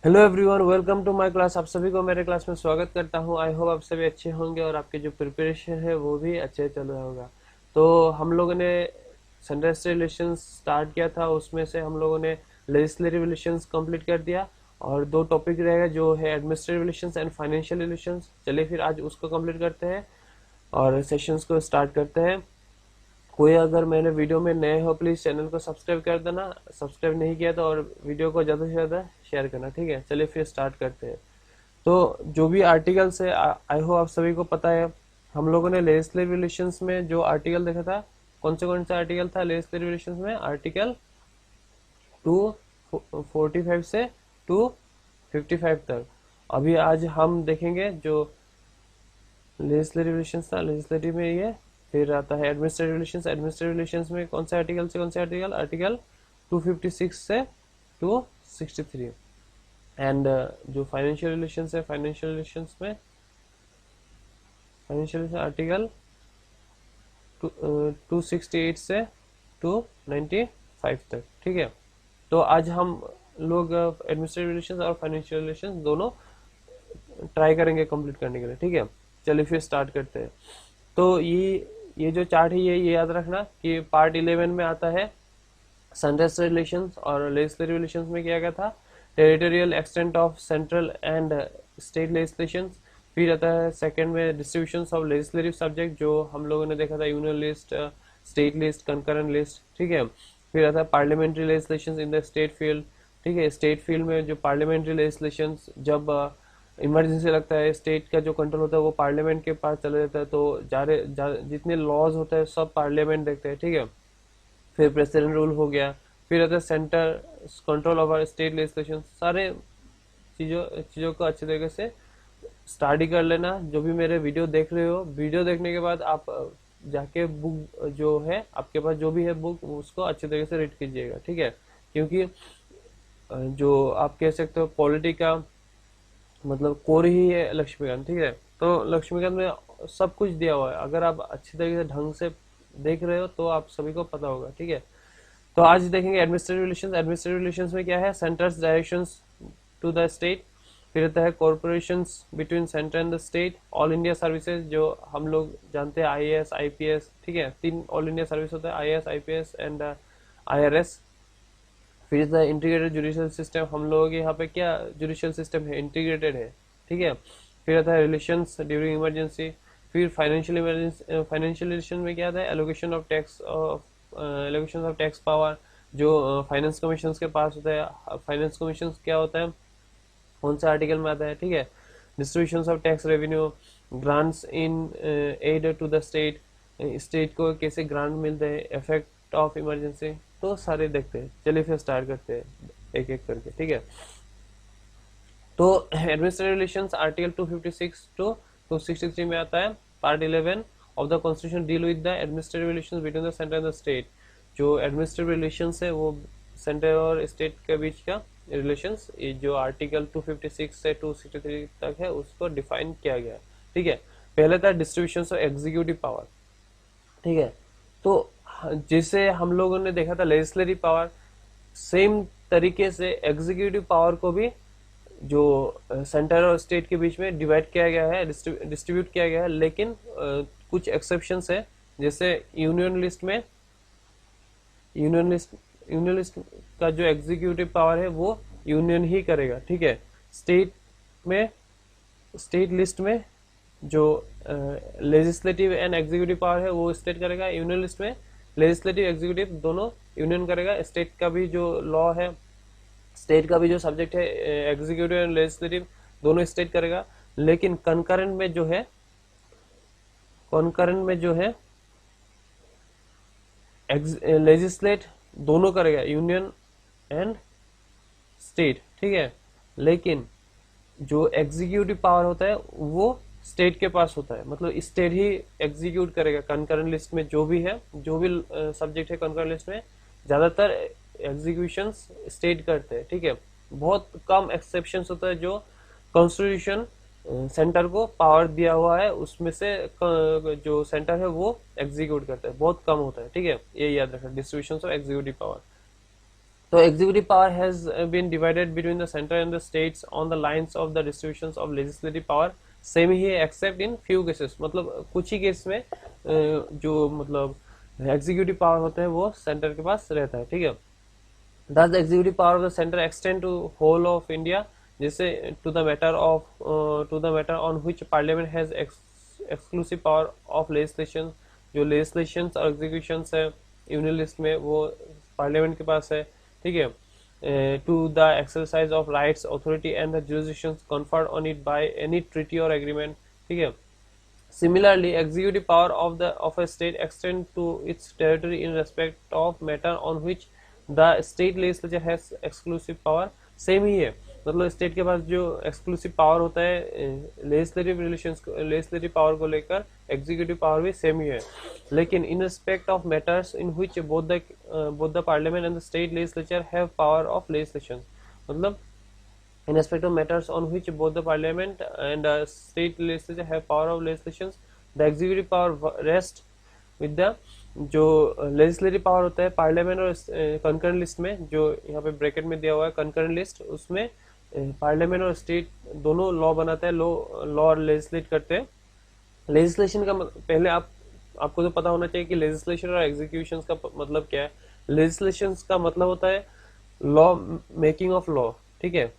Hello everyone, welcome to my class. आप सभी को मेरे क्लास में स्वागत करता हूं। आई होप आप सभी अच्छे होंगे और आपके जो प्रिपरेशन है वो भी अच्छे चल रहा होगा। तो हम लोगों ने सेंट्रल रिलेशंस स्टार्ट किया था, उसमें से हम लोगों ने लेजिस्लेटिव रिलेशंस कंप्लीट कर दिया और दो टॉपिक रहेगा जो है administrative relations and financial relations. चलिए फिर आज उसको कंप्लीट करते हैं और सेशंस को स्टार्ट करते हैं। कोई अगर मेरे वीडियो में नए हो प्लीज चैनल को सब्सक्राइब कर देना, सब्सक्राइब नहीं किया तो, और वीडियो को ज़्यादा से ज़्यादा शेयर करना। ठीक है, चलिए फिर स्टार्ट करते हैं। तो जो भी आर्टिकल्स है, आई होप आप सभी को पता है। हम लोगों ने लेजिस्लेटिव रिलेशंस में जो आर्टिकल देखा था, कौन सा आर्टिकल था लेजिस्लेटिव रिलेशंस में? आर्टिकल 245 से 255 तक। अभी आज हम देखेंगे जो लेजिस्लेटिव रिलेशंस था, लेजिस्लेटिव में ये फिर आता है एडमिनिस्ट्रेटिव रिलेशंस। एडमिनिस्ट्रेटिव रिलेशंस में कौन से आर्टिकल से कौन से आर्टिकल? आर्टिकल 256 से 263। एंड जो फाइनेंशियल रिलेशंस है, फाइनेंशियल रिलेशंस में फाइनेंशियल आर्टिकल 268 से 295 तक। ठीक है, तो आज हम लोग एडमिनिस्ट्रेटिव रिलेशंस और फाइनेंशियल रिलेशंस दोनों ट्राई करेंगे कंप्लीट करने के लिए। ठीक है, चलिए फिर स्टार्ट करते हैं। तो ये जो चार्ट है ये याद रखना कि पार्ट 11 में आता है सेंट्रल रिलेशंस, और लेजिस्लेटिव रिलेशंस में किया गया था territorial extent of central and state legislation. फिर आता है सेकंड में डिस्ट्रीब्यूशन ऑफ लेजिस्लेटिव सब्जेक्ट, जो हम लोगों ने देखा था union list, state list, concurrent list. ठीक है, फिर आता है parliamentary legislation in the state field. ठीक है, स्टेट फील्ड में जो पार्लियामेंट्री लेजिस्लेशन, जब इमरजेंसी लगता है, स्टेट का जो कंट्रोल होता है वो पार्लियामेंट के पास चला जाता है, तो जितने लॉज होते हैं सब पार्लियामेंट देखते हैं। ठीक है, फिर प्रेसिडेंट रूल हो गया। फिर आता है centre control over state legislation. सारे चीजों चीजों को अच्छे तरीके से स्टडी कर लेना। जो भी मेरे वीडियो देख रहे हो, वीडियो देखने के बाद आप जाके बुक जो है आपके पास जो भी है बुक, उसको अच्छे तरीके से रीड कीजिएगा। ठीक है, क्योंकि जो आप कह सकते हो पॉलिटी का मतलब कोर ही है लक्ष्मीकांत। ठीक है, तो लक्ष्मीकांत में सब कुछ दिया हुआ है, अगर आप अच्छी तरीके से ढंग से देख रहे हो तो आप सभी को पता होगा। ठीक है, तो आज देखेंगे एडमिनिस्ट्रेटिव रिलेशंस। एडमिनिस्ट्रेटिव रिलेशंस में क्या है? Centre's directions to the state. फिर आता है corporations between centre and the state. All India services, जो हम लोग जानते हैं आईएएस आईपीएस। ठीक है, तीन ऑल इंडिया सर्विस होता है, आईएएस आईपीएस एंड आईआरएस। फिर द इंटीग्रेटेड जुडिशियल सिस्टम, हम लोगों के यहाँ पे क्या जुडिशियल सिस्टम है? इंटीग्रेटेड है। ठीक है, फिर आता है रिलेशंस ड्यूरिंग इमरजेंसी। फिर फाइनेंशियल इमरजेंसी, फाइनेंशियल रिलेशन में क्या आता है? Allocation of tax, allocation of tax power, जो फाइनेंस कमीशन के पास होता है। फाइनेंस कमीशन क्या होता है, कौन सा आर्टिकल में आता है? ठीक है, distribution of tax revenue, grants in aid to the state, state को कैसे ग्रांट मिलते हैं, इफेक्ट ऑफ इमरजेंसी, तो सारे देखते हैं। चलिए फिर स्टार्ट करते हैं एक एक करके। ठीक है, तो एडमिनिस्ट्रेटिव रिलेशंस आर्टिकल 256 टू 263 में आता है। Part 11 of the constitution deal with the administrative relations between the centre and the state. जो एडमिनिस्ट्रेटिव रिलेशंस है वो सेंटर और स्टेट के बीच का रिलेशंस, ये जो आर्टिकल 256 से 263 तक है उसको डिफाइन किया गया। ठीक है, पहले था डिस्ट्रीब्यूशन ऑफ एग्जीक्यूटिव पावर। ठीक है, तो जैसे हम लोगों ने देखा था लेजिस्लेटिव पावर, सेम तरीके से एग्जीक्यूटिव पावर को भी जो सेंटर और स्टेट के बीच में डिवाइड किया गया है, डिस्ट्रीब्यूट किया गया है। लेकिन कुछ एक्सेप्शंस है, जैसे यूनियन लिस्ट यूनियन लिस्ट का जो एग्जीक्यूटिव पावर है वो यूनियन ही करेगा। ठीक है, स्टेट में, स्टेट लिस्ट में जो लेजिस्लेटिव एंड एग्जीक्यूटिव पावर है वो स्टेट करेगा। यूनियन लिस्ट में लेजिस्लेटिव एग्जीक्यूटिव दोनों यूनियन करेगा। स्टेट का भी जो लॉ है, स्टेट का भी जो सब्जेक्ट है एग्जीक्यूटिव एंड लेजिस्लेटिव, दोनों स्टेट करेगा। लेकिन कॉन्करेंट में जो है लेजिस्लेट दोनों करेगा, यूनियन एंड स्टेट। ठीक है, लेकिन जो एग्जीक्यूटिव पावर होता है वो स्टेट के पास होता है, मतलब स्टेट ही एग्जीक्यूट करेगा। कंकरेंट लिस्ट में जो भी है, जो भी सब्जेक्ट है कंकरेंट लिस्ट में, ज्यादातर एग्जीक्यूशन स्टेट करते हैं। ठीक है, बहुत कम एक्सेप्शन होता है जो कॉन्स्टिट्यूशन सेंटर को पावर दिया हुआ है उसमें से जो सेंटर है वो एग्जीक्यूट करता है, बहुत कम होता है। ठीक है, ये याद रखना, डिस्ट्रीब्यूशन ऑफ एग्जीक्यूटिव पावर। तो executive power has been divided between the centre and the states on the lines of the distributions of legislative power same ही है एक्सेप्ट इन फ्यू केसेस, मतलब कुछ ही केस में जो मतलब एग्जीक्यूटिव पावर होता है वो सेंटर के पास रहता है, ठीक है। Thus, the executive power of the center extend to whole of India, जैसे to the matter on which Parliament has exclusive power of legislation, जो legislations और executions है यूनियन लिस्ट में वो पार्लियामेंट के पास है, ठीक है। To the exercise of rights, authority and the jurisdictions conferred on it by any treaty or agreement, ठीक है। Similarly, executive power of a state extend to its territory in respect of matter on which the state legislature has exclusive power, same ही है, मतलब state के पास जो exclusive power होता है legislative power को लेकर, एग्जीक्यूटिव पावर भी सेम ही है। लेकिन in respect of matters in which both the Parliament and the state legislature have power of legislation, मतलब in respect of matters on which both the parliament and state legislature have power of legislation, the executive power rests with the जो legislative power होता है parliament और concurrent list में, जो यहाँ पे bracket में दिया हुआ है कंकरेंट लिस्ट, उसमें पार्लियामेंट और स्टेट दोनों लॉ बनाता है, लॉ और लेजिस्लेट करते हैं। लेजिस्लेशन का पहले आपको तो पता होना चाहिए कि लेजिस्लेशन और एग्जीक्यूशन का मतलब क्या है। लेजिस्लेशन का मतलब होता है लॉ, मेकिंग ऑफ लॉ, ठीक है,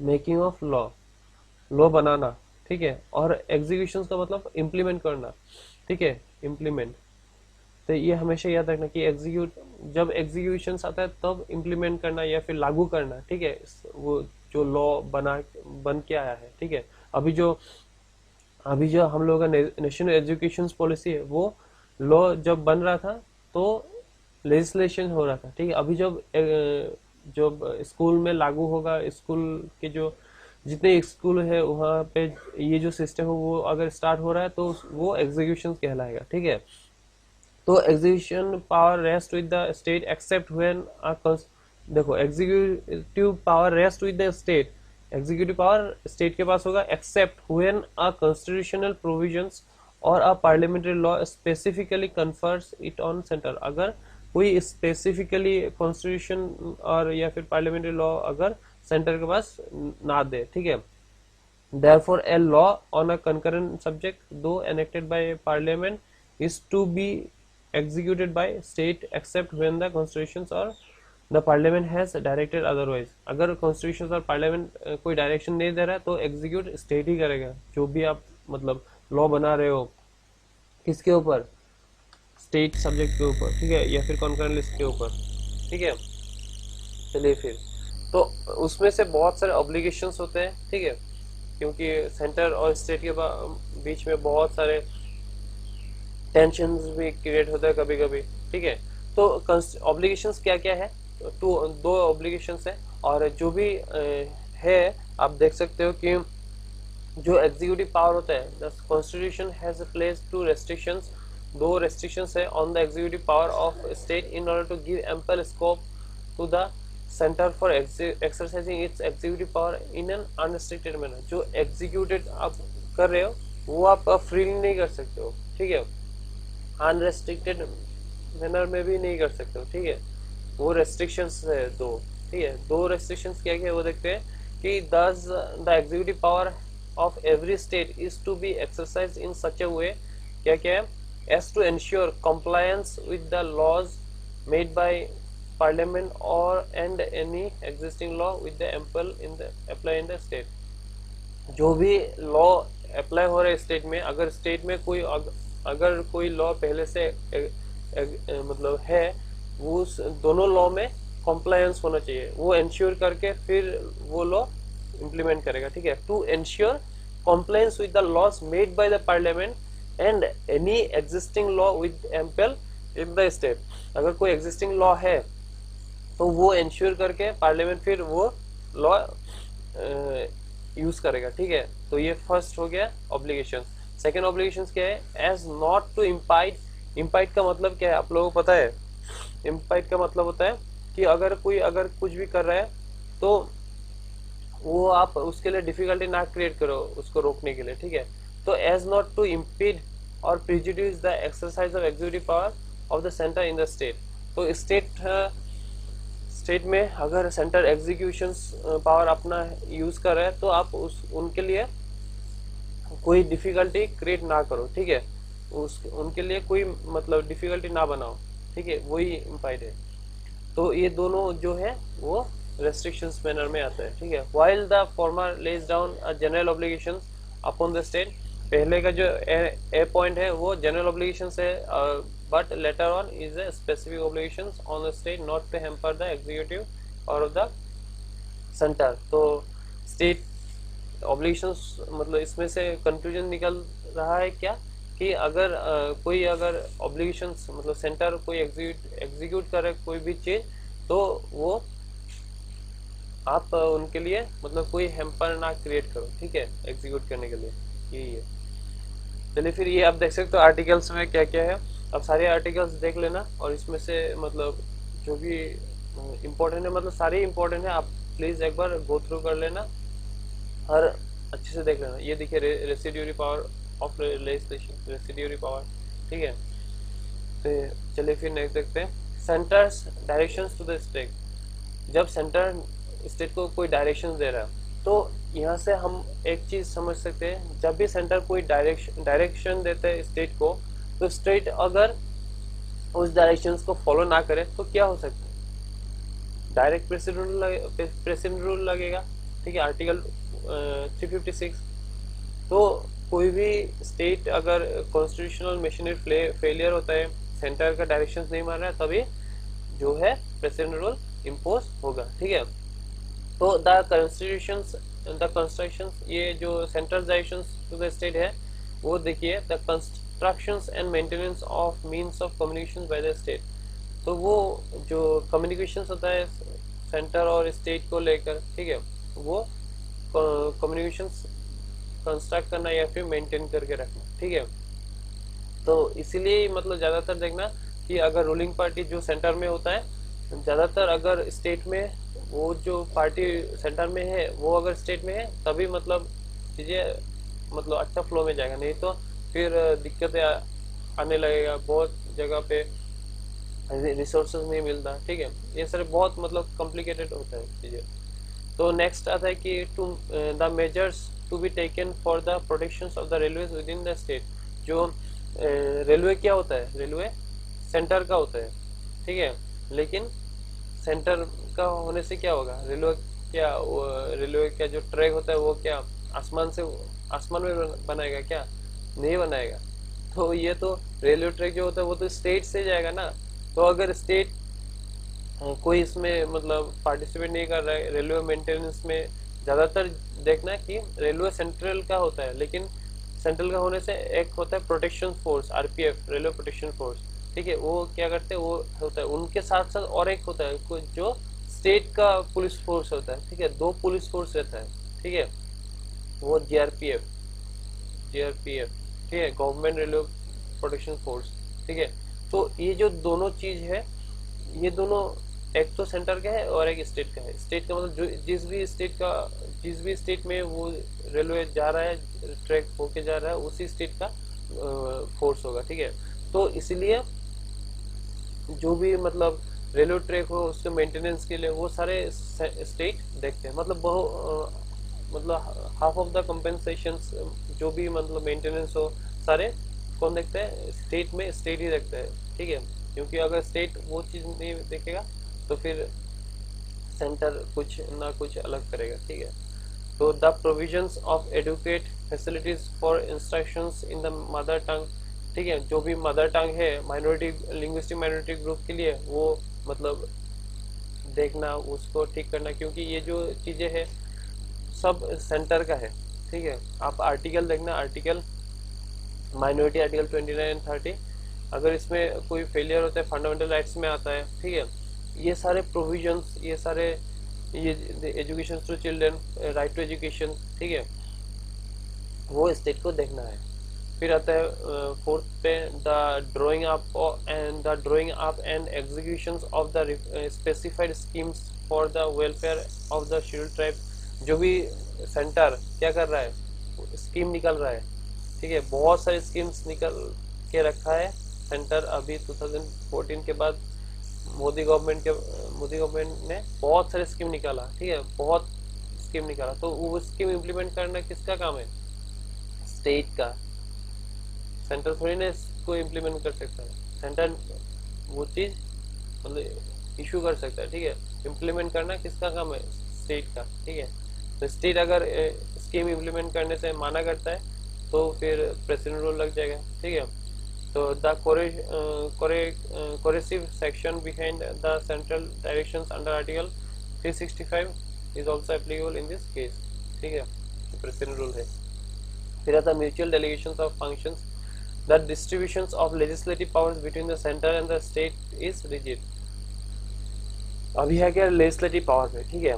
मेकिंग ऑफ लॉ बनाना, ठीक है। और एग्जीक्यूशन का मतलब इम्प्लीमेंट करना, ठीक है, इम्प्लीमेंट। तो ये हमेशा याद रखना कि जब एग्जीक्यूशन आता है तब इम्प्लीमेंट करना या फिर लागू करना, ठीक है, वो जो लॉ बन के आया है, ठीक है। अभी जो हम लोगों का नेशनल एजुकेशन पॉलिसी है, वो लॉ जब बन रहा था तो लेजिस्लेशन हो रहा था, ठीक है। अभी जब स्कूल में लागू होगा, स्कूल के जो जितने स्कूल है वहाँ पे ये जो सिस्टम है वो अगर स्टार्ट हो रहा है तो वो एग्जीक्यूशन कहलाएगा, ठीक है। तो execution power rest with the state except when देखो executive power rest with the state, executive power state के पास होगा except when a constitutional provisions और a parliamentary law specifically confers it on centre, अगर कोई स्पेसिफिकली कॉन्स्टिट्यूशन और या फिर पार्लियामेंट्री लॉ अगर सेंटर के पास ना दे, ठीक है। Therefore, a law on a concurrent subject, though enacted by Parliament, is to be executed by state except when the constitutions or the Parliament has directed otherwise. अगर constitutions और Parliament कोई direction नहीं दे रहा है तो एग्जीक्यूट स्टेट ही करेगा, जो भी आप मतलब लॉ बना रहे हो किसके ऊपर, स्टेट सब्जेक्ट के ऊपर, ठीक है, या फिर कॉन्करेंट लिस्ट के ऊपर, ठीक है। चलिए फिर, तो उसमें से बहुत सारे ऑब्लिगेशंस होते हैं, ठीक है, क्योंकि सेंटर और स्टेट के बीच में बहुत सारे टेंशंस भी क्रिएट होता है कभी कभी, ठीक है। तो ऑब्लिगेशंस क्या क्या है, दो ऑब्लिगेशंस है, और जो भी है आप देख सकते हो कि जो एग्जीक्यूटिव पावर होता है, the constitution has placed two restrictions, दो रेस्ट्रिक्शंस है on the executive power of state in order to give ample scope to the centre for exercising its executive power in an unrestricted manner. जो executed आप कर रहे हो वो आप freely नहीं कर सकते हो, ठीक है, अनरेस्ट्रिक्टेड मैनर में भी नहीं कर सकते हो, ठीक है। वो रेस्ट्रिक्शंस है दो, ठीक है। दो रेस्ट्रिक्शंस क्या क्या वो देखते हैं कि thus the executive power of every state is to be exercised in such a way, क्या क्या है, as to ensure compliance with the laws made by parliament or and any existing law with the apply in the state। जो भी law apply हो रहा है state में, अगर स्टेट में अगर कोई लॉ पहले से मतलब है, वो दोनों लॉ में कॉम्प्लायंस होना चाहिए, वो इंश्योर करके फिर वो लॉ इम्प्लीमेंट करेगा, ठीक है। To ensure compliance with the laws made by the Parliament and any existing law with ample in the state, अगर कोई एग्जिस्टिंग लॉ है तो वो इंश्योर करके पार्लियामेंट फिर वो लॉ यूज करेगा, ठीक है। तो ये फर्स्ट हो गया ऑब्लिगेशन। सेकेंड ऑब्लिगेशन क्या है, एज नॉट टू इम्पाइड। इम्पाइड का मतलब क्या है आप लोगों को पता है, इम्पाइड का मतलब होता है कि अगर कुछ भी कर रहा है तो वो आप उसके लिए डिफिकल्टी ना क्रिएट करो उसको रोकने के लिए, ठीक है। तो एज नॉट टू इम्पीड और prejudice the exercise of executive power of the centre in the state. तो स्टेट स्टेट में अगर सेंटर एग्जीक्यूशन पावर अपना यूज कर रहा है तो आप उनके लिए कोई डिफिकल्टी क्रिएट ना करो, ठीक है, उनके लिए कोई मतलब डिफिकल्टी ना बनाओ, ठीक है, वही इम्पाइड है। तो ये दोनों जो है वो रेस्ट्रिक्शंस मैनर में आता है, ठीक है। While the former lays down general obligations upon the state, पहले का जो ए पॉइंट है वो जनरल ऑब्लिगेशंस है, but later on is a specific obligations on the state not to hamper the executive और ऑफ द सेंटर। तो state obligations मतलब इसमें से कंक्लूजन निकल रहा है क्या कि अगर कोई अगर ऑब्लिगेशंस मतलब सेंटर कोई एग्जीक्यूट करे कोई भी चीज, तो वो आप उनके लिए मतलब कोई हैम्पर ना क्रिएट करो, ठीक है, एग्जीक्यूट करने के लिए, यही है। चलिए फिर ये आप देख सकते हो आर्टिकल्स में क्या क्या है, अब सारे आर्टिकल्स देख लेना और इसमें से मतलब जो भी इम्पोर्टेंट है मतलब सारे इम्पोर्टेंट है, आप प्लीज एक बार गो थ्रू कर लेना और अच्छे से देख लेना। ये देखिए residuary power of legislation, residuary power, ठीक है। तो चलिए फिर नेक्स्ट देखते हैं, centre's directions to the state. जब सेंटर स्टेट को कोई डायरेक्शन दे रहा है तो यहाँ से हम एक चीज समझ सकते हैं, जब भी सेंटर कोई डायरेक्शन देते हैं स्टेट को, तो स्टेट अगर उस डायरेक्शन को फॉलो ना करे तो क्या हो सकता है, डायरेक्ट प्रेसिडेंट रूल लगेगा, ठीक है, आर्टिकल 356। तो कोई भी स्टेट अगर कॉन्स्टिट्यूशनल मशीनरी फेलियर होता है, सेंटर का डायरेक्शन नहीं मान रहा है, तभी जो है प्रेसिडेंट रूल इम्पोज होगा, ठीक है। तो द कंस्ट्रक्शंस, ये जो central directions to the state है वो देखिए, the constructions and maintenance of means of communication by the state. तो वो जो कम्युनिकेशन होता है सेंटर और स्टेट को लेकर, ठीक है, वो कम्युनिकेशंस कंस्ट्रक्ट करना या फिर मेंटेन करके रखना, ठीक है। तो इसीलिए मतलब ज्यादातर देखना कि अगर रूलिंग पार्टी जो सेंटर में होता है, ज्यादातर अगर स्टेट में वो जो पार्टी सेंटर में है वो अगर स्टेट में है तभी मतलब चीजें मतलब अच्छा फ्लो में जाएगा, नहीं तो फिर दिक्कतें आने लगेगा, बहुत जगह पे रिसोर्सेज नहीं मिलता, ठीक है, ये सारे बहुत मतलब कॉम्प्लिकेटेड होता है चीजें। तो नेक्स्ट आता है कि to the measures to be taken for the protection of the railway within the state. जो रेलवे क्या होता है, रेलवे सेंटर का होता है, ठीक है, लेकिन सेंटर का होने से क्या होगा, रेलवे का जो ट्रैक होता है वो क्या आसमान में बनाएगा क्या, नहीं बनाएगा। तो ये तो रेलवे ट्रैक जो होता है वो तो स्टेट से जाएगा ना। तो अगर स्टेट कोई इसमें मतलब पार्टिसिपेट नहीं कर रहा है रेलवे मेंटेनेंस में, ज्यादातर देखना कि रेलवे सेंट्रल का होता है, लेकिन सेंट्रल का होने से एक होता है protection force, RPF, railway protection force, ठीक है, वो क्या करते हैं, वो होता है उनके साथ साथ और एक होता है जो स्टेट का पुलिस फोर्स होता है, ठीक है, दो पुलिस फोर्स रहता है, ठीक है, वो जीआरपीएफ, ठीक है, गवर्नमेंट रेलवे प्रोटेक्शन फोर्स, ठीक है। तो ये जो दोनों चीज है, ये दोनों एक तो सेंटर का है और एक स्टेट का है। स्टेट का मतलब जो जिस भी स्टेट में वो रेलवे जा रहा है, ट्रैक होके जा रहा है, उसी स्टेट का फोर्स होगा, ठीक है। तो इसलिए जो भी मतलब रेलवे ट्रैक हो उसके मेंटेनेंस के लिए वो सारे स्टेट देखते हैं, मतलब हाफ ऑफ द कंपेंसेशन जो भी मतलब मेंटेनेंस हो सारे कौन देखते हैं, स्टेट ही देखता है, ठीक है, क्योंकि अगर स्टेट वो चीज नहीं देखेगा तो फिर सेंटर कुछ ना कुछ अलग करेगा, ठीक है। तो the provisions of adequate facilities for instructions in the mother tongue, ठीक है, जो भी मदर टंग है माइनॉरिटी लिंग्विस्टिक माइनॉरिटी ग्रुप के लिए वो मतलब देखना, उसको ठीक करना, क्योंकि ये जो चीजें है सब सेंटर का है, ठीक है। आप आर्टिकल देखना, आर्टिकल माइनॉरिटी आर्टिकल 29 एंड 30, अगर इसमें कोई फेलियर होता है फंडामेंटल राइट्स में आता है, ठीक है, ये सारे प्रोविजंस, ये सारे ये education to children, right to education, ठीक है, वो स्टेट को देखना है। फिर आता है फोर्थ पे the drawing up and execution of the specified schemes for the welfare of the scheduled tribe. जो भी सेंटर क्या कर रहा है, स्कीम निकल रहा है, ठीक है, बहुत सारी स्कीम्स निकल के रखा है सेंटर, अभी 2014 के बाद मोदी गवर्नमेंट ने बहुत सारे स्कीम निकाला, ठीक है, बहुत स्कीम निकाला, तो वो स्कीम इम्प्लीमेंट करना किसका काम है? स्टेट का। सेंटर थोड़ी ना इसको इम्प्लीमेंट कर सकता है, सेंटर वो चीज मतलब इशू कर सकता है, ठीक है, इम्प्लीमेंट करना किसका काम है? स्टेट का, ठीक है। तो स्टेट अगर स्कीम इम्प्लीमेंट करने से माना करता है तो फिर प्रेसिडेंट रूल लग जाएगा, ठीक है। तो the coercive section behind the central directions under article 365 is also applicable in this case, ठीक है, प्रेसिडेंट रूल है। फिर आता mutual delegations of functions, the distributions of legislative powers between the centre and the state is rigid. अभी है क्या legislative power पे, ठीक है,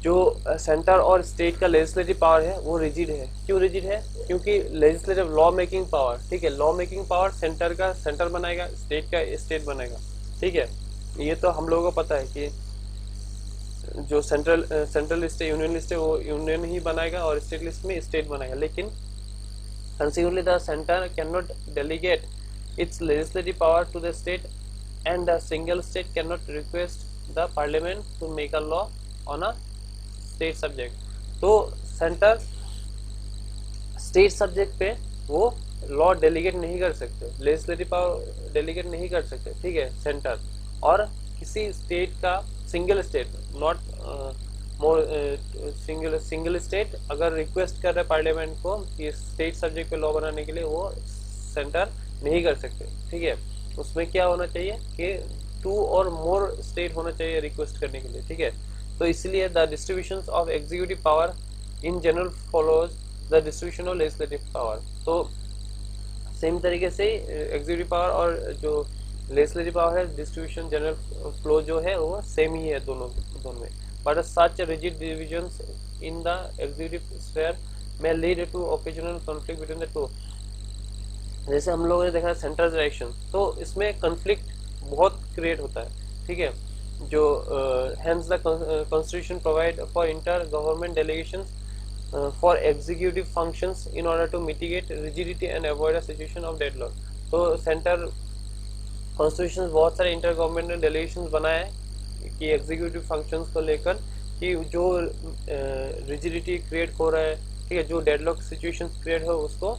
जो सेंटर और स्टेट का लेजिस्लेटिव पावर है वो रिजिड है। क्यों रिजिड है? क्योंकि लेजिस्लेटिव लॉ मेकिंग पावर, ठीक है, लॉ मेकिंग पावर सेंटर का सेंटर बनाएगा, स्टेट का स्टेट बनाएगा, ठीक है। ये तो हम लोगों को पता है कि जो सेंट्रल लिस्ट है, यूनियन लिस्ट है, वो यूनियन ही बनाएगा और स्टेट लिस्ट में स्टेट बनाएगा। लेकिन consequently the center cannot delegate its legislative power to the state and the single state cannot request the parliament to make a law on a state subject। तो centre state subject पे वो law delegate नहीं कर सकते, legislative power delegate नहीं कर सकते, ठीक है, सेंटर। और किसी स्टेट का single state not more single state अगर रिक्वेस्ट कर रहे हैं पार्लियामेंट को कि स्टेट सब्जेक्ट पे लॉ बनाने के लिए, वो सेंटर नहीं कर सकते, ठीक है। उसमें क्या होना चाहिए कि 2 और मोर स्टेट होना चाहिए रिक्वेस्ट करने के लिए, ठीक है। तो इसलिए the distribution of executive power in general follows the distribution of legislative power. तो सेम तरीके से एग्जीक्यूटिव पावर और जो लेजिस्लेटिव पावर है, डिस्ट्रीब्यूशन जनरल फ्लो जो है वो सेम ही है दोनों में। But such rigid divisions in the executive sphere may lead to occasional conflict between the two। जैसे हम लोगों ने देखा सेंट्रल डायरेक्शन, तो इसमें conflict बहुत क्रिएट होता है, ठीक है। जो hence the constitution provide for inter-government delegations for executive functions in order to mitigate rigidity and avoid a situation of deadlock। तो सेंटर कॉन्स्टिट्यूशन बहुत सारे इंटर गवर्नमेंट डेलीगेशन बनाए हैं कि एग्जीक्यूटिव फंक्शंस को लेकर कि जो रिजिडिटी क्रिएट हो रहा है, ठीक है, जो डेडलॉक सिचुएशंस क्रिएट हो उसको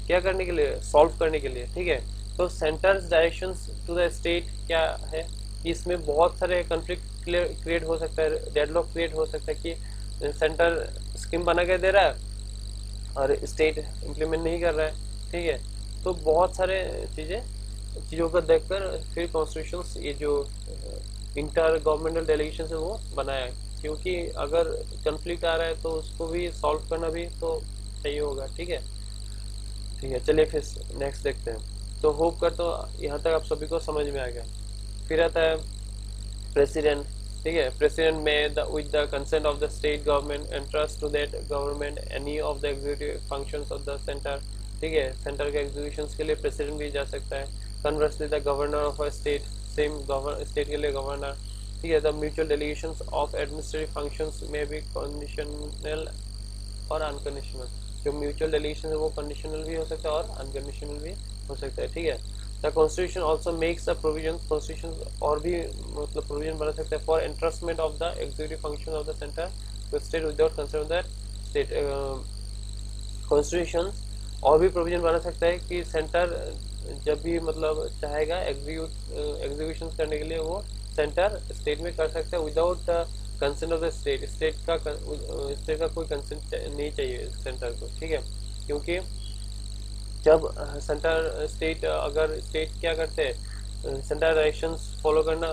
क्या करने के लिए, सॉल्व करने के लिए, ठीक है। तो centre's directions to the state क्या है कि इसमें बहुत सारे कॉन्फ्लिक्ट क्रिएट हो सकता है, डेडलॉक क्रिएट हो सकता है कि सेंटर स्कीम बना के दे रहा है और स्टेट इम्प्लीमेंट नहीं कर रहा है, ठीक है। तो बहुत सारे चीज़ों को देखकर फिर कॉन्स्टिट्यूशन ये जो इंटर गवर्नमेंटल डेलीगेशन है वो बनाया है, क्योंकि अगर कंफ्लिक्ट आ रहा है तो उसको भी सॉल्व करना भी तो चाहिए होगा, ठीक है। ठीक है, चलिए फिर नेक्स्ट देखते हैं। तो होप करता हूँ यहाँ तक आप सभी को समझ में आ गया। फिर आता है प्रेसिडेंट, ठीक है। President may with the consent of the state government entrust to that government any of the executive functions of the centre, ठीक है। सेंटर के एग्जीक्यूशंस के लिए प्रेसिडेंट भी जा सकता है। Conversely the governor of a state, same state के लिए गवर्नर, ठीक है। The mutual delegations of administrative functions में भी कंडीशनल और अनकंडीशनल। जो म्यूचुअल डेलीगेशन है वो कंडीशनल भी हो सकता है और अनकंडीशनल भी हो सकता है, ठीक है। The constitution also makes a provision, constitution और भी मतलब प्रोविजन बना सकता है for entrustment of the executive function of the centre to state without concern that state. Constitution और भी प्रोविजन बना सकता है कि सेंटर जब भी मतलब चाहेगा एग्जीक्यूशन करने के लिए वो सेंटर स्टेट में कर सकता है without consent of the state. State का कोई कंसेंट नहीं चाहिए सेंटर को, ठीक है। क्योंकि जब सेंटर स्टेट अगर स्टेट क्या करते हैं, सेंटर डायरेक्शंस फॉलो करना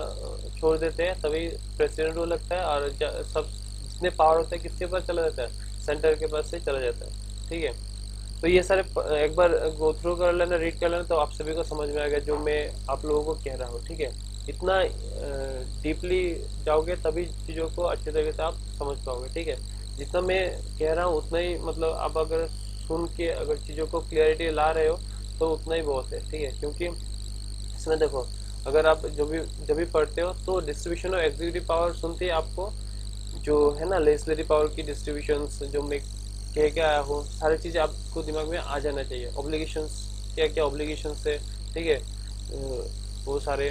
छोड़ देते हैं, तभी प्रेसिडेंट को लगता है और सब जितने पावर होता है किसके पास चला जाता है, सेंटर के पास से चला जाता है, ठीक है। तो ये सारे एक बार गो थ्रू कर लेना, रीड कर लेना, तो आप सभी को समझ में आएगा जो मैं आप लोगों को कह रहा हूँ, ठीक है। इतना डीपली जाओगे तभी चीज़ों को अच्छे तरीके से आप समझ पाओगे, ठीक है। जितना मैं कह रहा हूँ उतना ही मतलब आप अगर सुन के अगर चीज़ों को क्लियरिटी ला रहे हो तो उतना ही बहुत है, ठीक है। क्योंकि इसमें देखो अगर आप जब भी पढ़ते हो तो डिस्ट्रीब्यूशन ऑफ एग्जीक्यूटिव पावर सुनते ही आपको जो है ना लेजिस्लेटिव पावर की डिस्ट्रीब्यूशन जो मैं कह के आया हूँ सारी चीज़ें आपको दिमाग में आ जाना चाहिए। ऑब्लिगेशंस क्या क्या ऑब्लिगेशंस है, ठीक है, वो सारे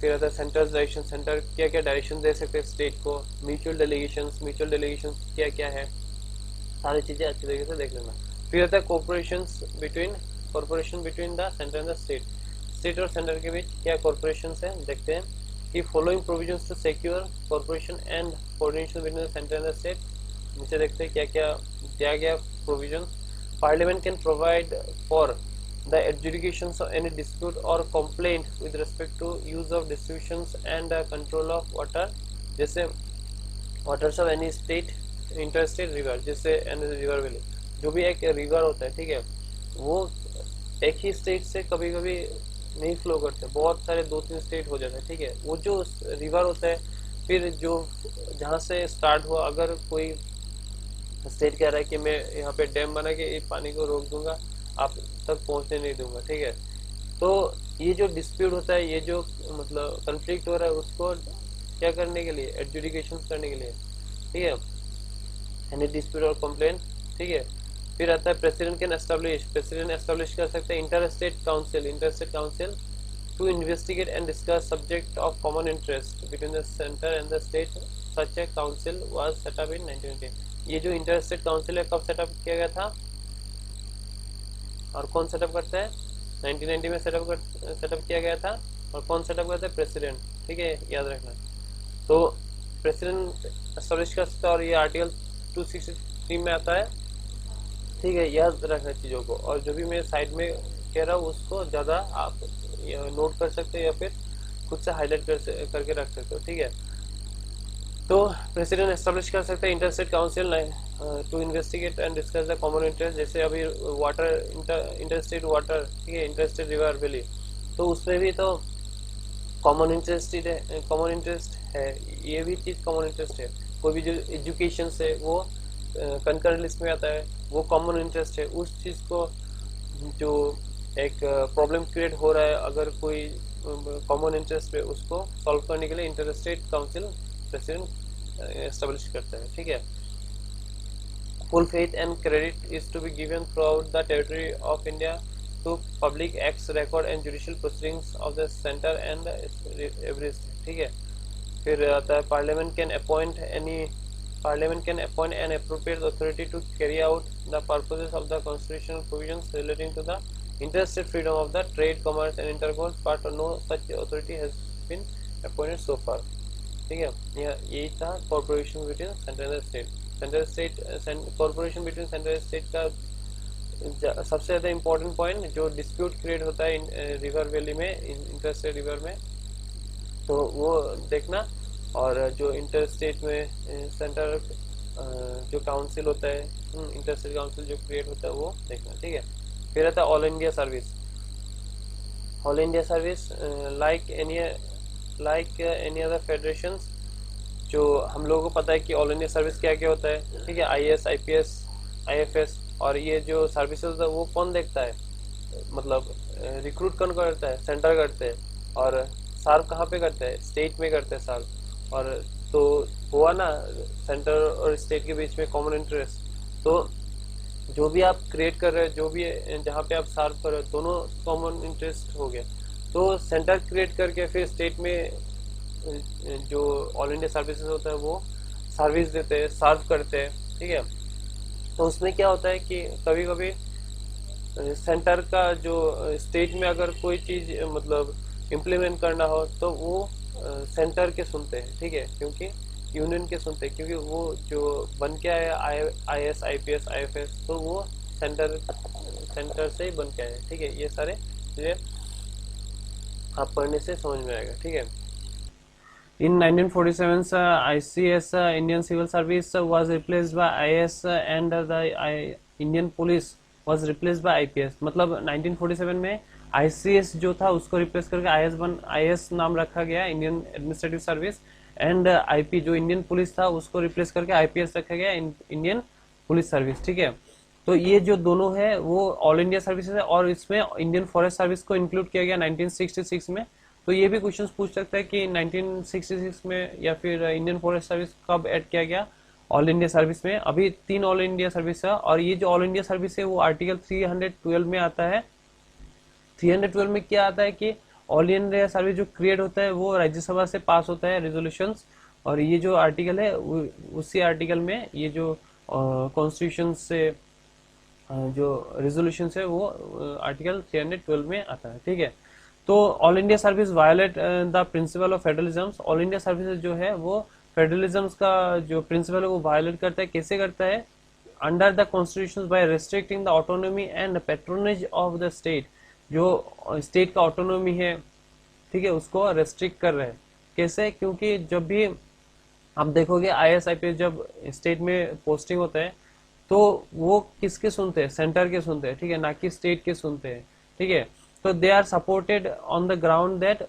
फिर आता है सेंटर्स डायरेक्शन, सेंटर क्या क्या डायरेक्शन दे सकते हैं स्टेट को, म्यूचुअल डेलीगेशन क्या क्या है, सारी चीजें अच्छी तरीके से देख लेना। फिर आता है corporation between the centre and the state, state और सेंटर के बीच क्या कॉर्पोरेशन है देखते हैं कि following provisions to secure corporation and coordination between the centre and the state. नीचे देखते हैं क्या क्या दिया गया provision. Parliament can provide for the adjudications of any dispute or complaint with respect to use of distributions and control of water, जैसे waters of any state interstate river, जैसे any river valley, जो भी एक river होता है, ठीक है, वो एक ही स्टेट से कभी कभी नहीं फ्लो करते, बहुत सारे 2-3 स्टेट हो जाते हैं, ठीक है। वो जो रिवर होता है, फिर जो जहाँ से स्टार्ट हुआ, अगर कोई स्टेट कह रहा है कि मैं यहाँ पे डैम बना के इस पानी को रोक दूंगा, आप तक पहुंचने नहीं दूंगा, ठीक है, तो ये जो डिस्प्यूट होता है, ये जो मतलब कंफ्लिक्ट हो रहा है, उसको क्या करने के लिए, एडजुडिकेशन करने के लिए, ठीक है, एनी डिस्प्यूट और कंप्लेंट, ठीक है। फिर आता है President can establish, President establish कर सकते हैं interstate council to investigate and discuss subject of common interest between the centre and the state. Such a council was set up in 1918। ये जो इंटरस्टेट काउंसिल है कब सेटअप किया गया था और कौन सेटअप करता है, 1990 में सेटअप किया गया था, और कौन सेटअप करता है, प्रेसिडेंट, ठीक है, याद रखना। तो प्रेसिडेंट एस्टैब्लिश कर सकता है, और ये आर्टिकल 263 में आता है, ठीक है, याद रखना चीजों को। और जो भी मैं साइड में कह रहा हूँ उसको ज्यादा आप नोट कर सकते हो या फिर खुद से हाईलाइट करके रख सकते हो, ठीक है। तो प्रेसिडेंट एस्टैब्लिश कर सकते हैं interstate council to investigate and discuss the common interest, जैसे अभी वाटर इंटरस्टेट वाटर, ठीक है, इंटरस्टेट रिवर वैली, तो उसमें भी तो कॉमन इंटरेस्ट है, ये भी चीज कॉमन इंटरेस्ट है। कोई भी जो एजुकेशन है वो कंकरेंट लिस्ट में आता है, वो कॉमन इंटरेस्ट है। उस चीज को जो एक प्रॉब्लम क्रिएट हो रहा है, अगर कोई कॉमन इंटरेस्ट पे, उसको सॉल्व करने के लिए इंटरस्टेट काउंसिल प्रेसिडेंट एस्टैब्लिश करता है, ठीक है। Full faith and credit is to be given throughout the territory of India to public acts, record and judicial proceedings of the centre and every state, ठीक है। फिर आता है Parliament can appoint an appropriate authority to carry out the purposes of the constitutional provisions relating to the interstate freedom of the trade, commerce and intercourse, but no such authority has been appointed so far, ठीक है। यही था corporation between central and state. Corporation between central and state का सबसे ज्यादा important point, जो dispute create होता है रिवर वैली में, इंटरस्टेट रिवर में, तो वो देखना। और जो इंटरस्टेट में सेंटर जो काउंसिल होता है, इंटरस्टेट काउंसिल जो क्रिएट होता है, वो देखना, ठीक है। फिर आता है all India service. All India service like any other federations, जो हम लोगों को पता है कि ऑल इंडिया सर्विस क्या क्या होता है, ठीक है, IAS, IPS, IFS, और ये जो सर्विसेज होता है वो कौन देखता है, मतलब रिक्रूट कौन करता है, सेंटर करते हैं, और सर्व कहाँ पे करते हैं, स्टेट में करते हैं सर्व। और तो हुआ ना सेंटर और स्टेट के बीच में कॉमन इंटरेस्ट, तो जो भी आप क्रिएट कर रहे हो, जो भी जहाँ पे आप सर्व कर रहे हो, दोनों कॉमन इंटरेस्ट हो गया। तो सेंटर क्रिएट करके फिर स्टेट में जो ऑल इंडिया सर्विसेज होता है वो सर्विस देते हैं, सर्व करते हैं, ठीक है। तो उसमें क्या होता है कि कभी कभी सेंटर का जो स्टेट में अगर कोई चीज मतलब इम्प्लीमेंट करना हो, तो वो सेंटर के सुनते हैं, ठीक है, क्योंकि यूनियन के सुनते हैं, क्योंकि वो जो बन के आया IAS, IPS, IFS, तो वो सेंटर से ही बन के आया, ठीक है। ये सारे चीजें आप पढ़ने से समझ में आएगा, ठीक है। In 1947, ICS, Indian Civil Service, was replaced by IAS and the Indian Police was replaced by IPS। मतलब 1947 में ICS जो था उसको रिप्लेस करके IAS नाम रखा गया, Indian administrative service, and IP जो इंडियन पुलिस था उसको रिप्लेस करके IPS रखा गया, इंडियन पुलिस सर्विस, ठीक है। तो ये जो दोनों है वो ऑल इंडिया सर्विसेज है, और इसमें इंडियन फॉरेस्ट सर्विस को इंक्लूड किया गया 1966 में। तो ये भी क्वेश्चन पूछ सकता है कि 1966 में या फिर इंडियन फॉरेस्ट सर्विस कब ऐड किया गया ऑल इंडिया सर्विस में। अभी 3 ऑल इंडिया सर्विस है, और ये जो ऑल इंडिया सर्विस है वो आर्टिकल 312 में आता है। 312 में क्या आता है कि ऑल इंडिया सर्विस जो क्रिएट होता है वो राज्यसभा से पास होता है रेजोल्यूशंस, और ये जो आर्टिकल है उसी आर्टिकल में ये जो कॉन्स्टिट्यूशन से जो रेजोल्यूशन है वो आर्टिकल 312 में आता है, ठीक है। तो all India service violate the principle of federalism. All India service जो है वो फेडरलिज्म का जो प्रिंसिपल है वो वायलेट करता है। कैसे करता है? Under the constitution bye restricting the autonomy and patronage of the state. जो स्टेट का ऑटोनॉमी है, ठीक है, उसको रेस्ट्रिक्ट कर रहे हैं। कैसे? क्योंकि जब भी आप देखोगे IAS IPS जब स्टेट में पोस्टिंग होता है तो वो किसके सुनते हैं? सेंटर के सुनते हैं, ठीक है, ना कि स्टेट के सुनते हैं, ठीक है। तो they are supported on the ground that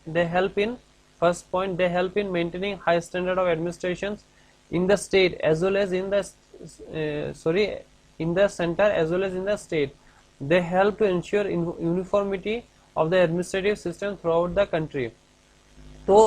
they help in first point they help in maintaining high standard of administration in the state as well as in the in the center as well as in the state. They help to ensure uniformity of the administrative system throughout the country. तो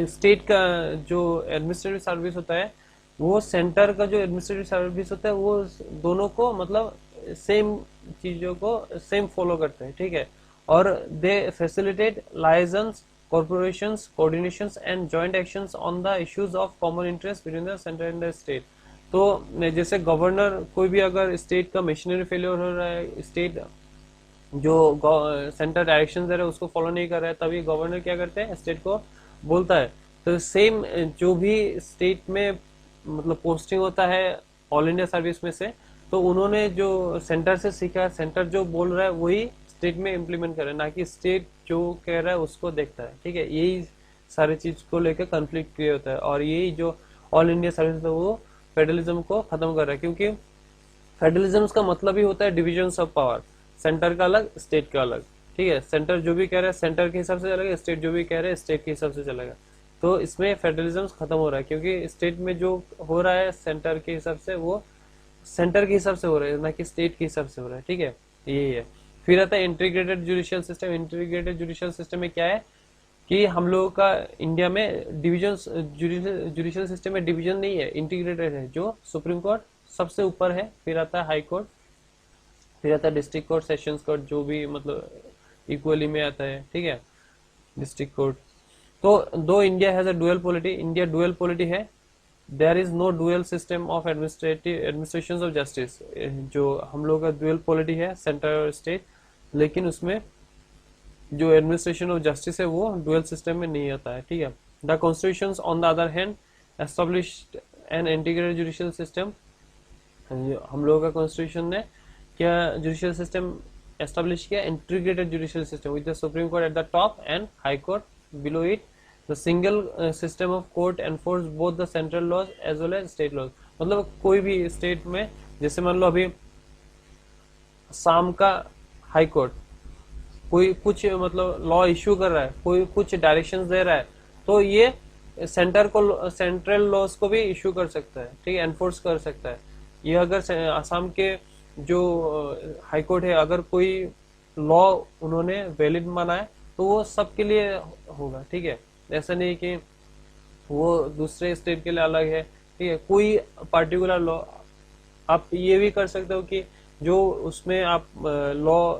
state का जो administrative service होता है वो centre का जो administrative service होता है वो दोनों को मतलब सेम चीजों को सेम फॉलो करते हैं, ठीक है। और they facilitate licence corporations coordinations and joint actions on the issues of common interest between the center and the state. तो जैसे गवर्नर कोई भी अगर स्टेट का मशीनरी फेलियर हो रहा है, स्टेट जो सेंटर डायरेक्शन दे रहा है उसको फॉलो नहीं कर रहा है, तभी गवर्नर क्या करते हैं? स्टेट को बोलता है। तो सेम जो भी स्टेट में मतलब पोस्टिंग होता है ऑल इंडिया सर्विस में से, तो उन्होंने जो सेंटर से सीखा, सेंटर जो बोल रहा है वही स्टेट में इम्प्लीमेंट कर रहा है, ना कि स्टेट जो कह रहा है उसको देखता है, ठीक है। यही सारी चीज को लेकर कंफ्लिक्ट क्रिएट होता है, और यही जो ऑल इंडिया सर्विस है वो फेडरलिज्म को खत्म कर रहा है। क्योंकि फेडरलिज्म का मतलब ही होता है डिविजन ऑफ पावर, सेंटर का अलग स्टेट का अलग, ठीक है। सेंटर जो भी कह रहा है सेंटर के हिसाब से चलेगा, स्टेट जो भी कह रहे हैं स्टेट के हिसाब से चलेगा। तो इसमें फेडरलिज्म खत्म हो रहा है, क्योंकि स्टेट में जो हो रहा है सेंटर के हिसाब से वो सेंटर के हिसाब से हो रहा है, ना कि स्टेट के हिसाब से हो रहा है, ठीक है। यही है। फिर आता है integrated judicial system. Integrated judicial system में क्या है कि हम लोगों का इंडिया में डिवीजन जुडिशियल सिस्टम में डिवीजन नहीं है, इंटीग्रेटेड है। जो सुप्रीम कोर्ट सबसे ऊपर है, फिर आता है हाई कोर्ट, फिर आता है डिस्ट्रिक्ट कोर्ट, सेशंस कोर्ट, जो भी मतलब इक्वली में आता है, ठीक है, डिस्ट्रिक्ट कोर्ट। तो दो India has a dual polity, India dual polity है, there is no dual system of administration of justice. जो हम लोग का डुअल पॉलिटी है सेंटर और स्टेट, लेकिन उसमें जो एडमिनिस्ट्रेशन ऑफ जस्टिस है वो डुअल सिस्टम में नहीं आता है, ठीक है। The constitution on the other hand established an integrated judicial system. हम लोगों का कॉन्स्टिट्यूशन ने क्या जुडिशियल सिस्टम एस्टेब्लिश किया? Integrated judicial system with the Supreme Court at the top and High Court below it. The single system of court enforce both the central laws as well as state laws. मतलब कोई भी state में, जैसे मान लो अभी शाम का high court कोई कुछ मतलब लॉ इश्यू कर रहा है, कोई कुछ डायरेक्शंस दे रहा है, तो ये सेंटर को सेंट्रल लॉज को भी इश्यू कर सकता है, ठीक है, एनफोर्स कर सकता है। ये अगर आसाम के जो हाई कोर्ट है अगर कोई लॉ उन्होंने वैलिड माना है तो वो सबके लिए होगा, ठीक है। ऐसा नहीं कि वो दूसरे स्टेट के लिए अलग है, ठीक है। कोई पार्टिकुलर लॉ आप ये भी कर सकते हो कि जो उसमें आप लॉ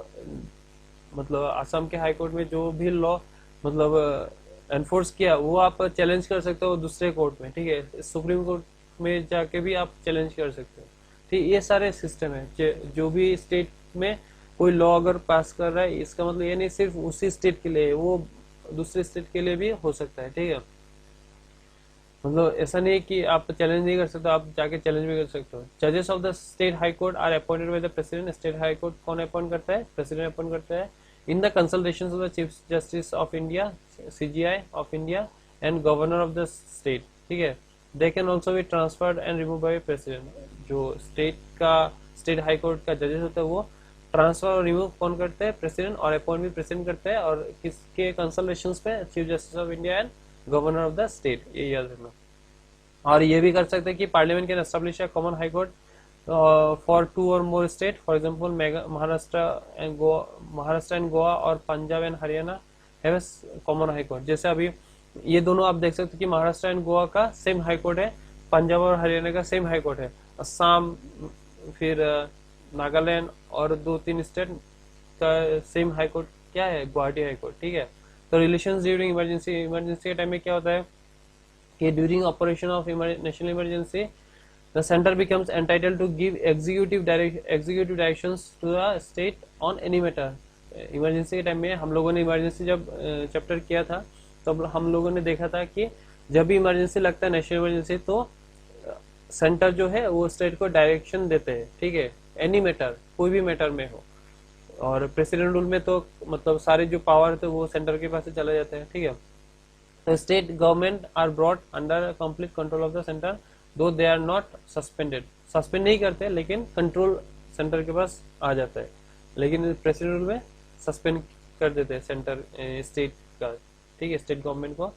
मतलब आसाम के हाई कोर्ट में जो भी लॉ मतलब एनफोर्स किया वो आप चैलेंज कर सकते हो दूसरे कोर्ट में, ठीक है। सुप्रीम कोर्ट में जाके भी आप चैलेंज कर सकते हो, ठीक। ये सारे सिस्टम है। जो भी स्टेट में कोई लॉ अगर पास कर रहा है, इसका मतलब ये नहीं सिर्फ उसी स्टेट के लिए, वो दूसरे स्टेट के लिए भी हो सकता है, ठीक है। मतलब ऐसा नहीं कि आप चैलेंज नहीं कर सकते, आप जाके चैलेंज भी कर सकते हो। जजेस of the state high court are appointed by the president. State high court कौन अपॉइंट करता है? प्रेसिडेंट अपॉइंट करता है। In the consultation of the chief justice of India, CJI of India and governor of the state, ठीक है। They can also be transferred and remove by president. जो state high court का जजेस होता है वो ट्रांसफर और रिमूव कौन करते हैं? प्रेसिडेंट, और अपॉइंट भी प्रेसिडेंट करते हैं, और किसके कंसल्टेशंस पे? Chief justice of India and governor of the state, ये याद रखना। और ये भी कर सकते हैं कि parliament can establish a common high court for 2 और more state, for example Maharashtra and Goa और Punjab and Haryana have common high court. जैसे अभी ये दोनों आप देख सकते हो कि महाराष्ट्र एंड गोवा का सेम हाई कोर्ट है, पंजाब और हरियाणा का सेम हाई कोर्ट है, असम फिर नागालैंड और 2-3 स्टेट का सेम हाई कोर्ट क्या है, गुवाहाटी हाई कोर्ट, ठीक है। तो रिलेशंस ड्यूरिंग इमरजेंसी, इमरजेंसी के टाइम में क्या होता है कि during operation of national emergency the center becomes entitled to give executive directions to the state on any matter। Emergency के टाइम में हम लोगों ने इमरजेंसी जब चैप्टर किया था तो हम लोगों ने देखा था कि जब भी इमरजेंसी लगता है, नेशनल इमरजेंसी, तो सेंटर जो है वो स्टेट को डायरेक्शन देते हैं, ठीक है, एनी मैटर, कोई भी मैटर में हो। और प्रेसिडेंट रूल में तो मतलब सारे जो पावर थे वो सेंटर के पास से चले जाते हैं, ठीक है। The state government are brought under complete control of the center, though they are not suspended। Suspend नहीं करते लेकिन कंट्रोल सेंटर के पास आ जाता है, लेकिन प्रेसिडेंट रूल में सस्पेंड कर देते हैं सेंटर स्टेट का, ठीक है, स्टेट गवर्नमेंट को।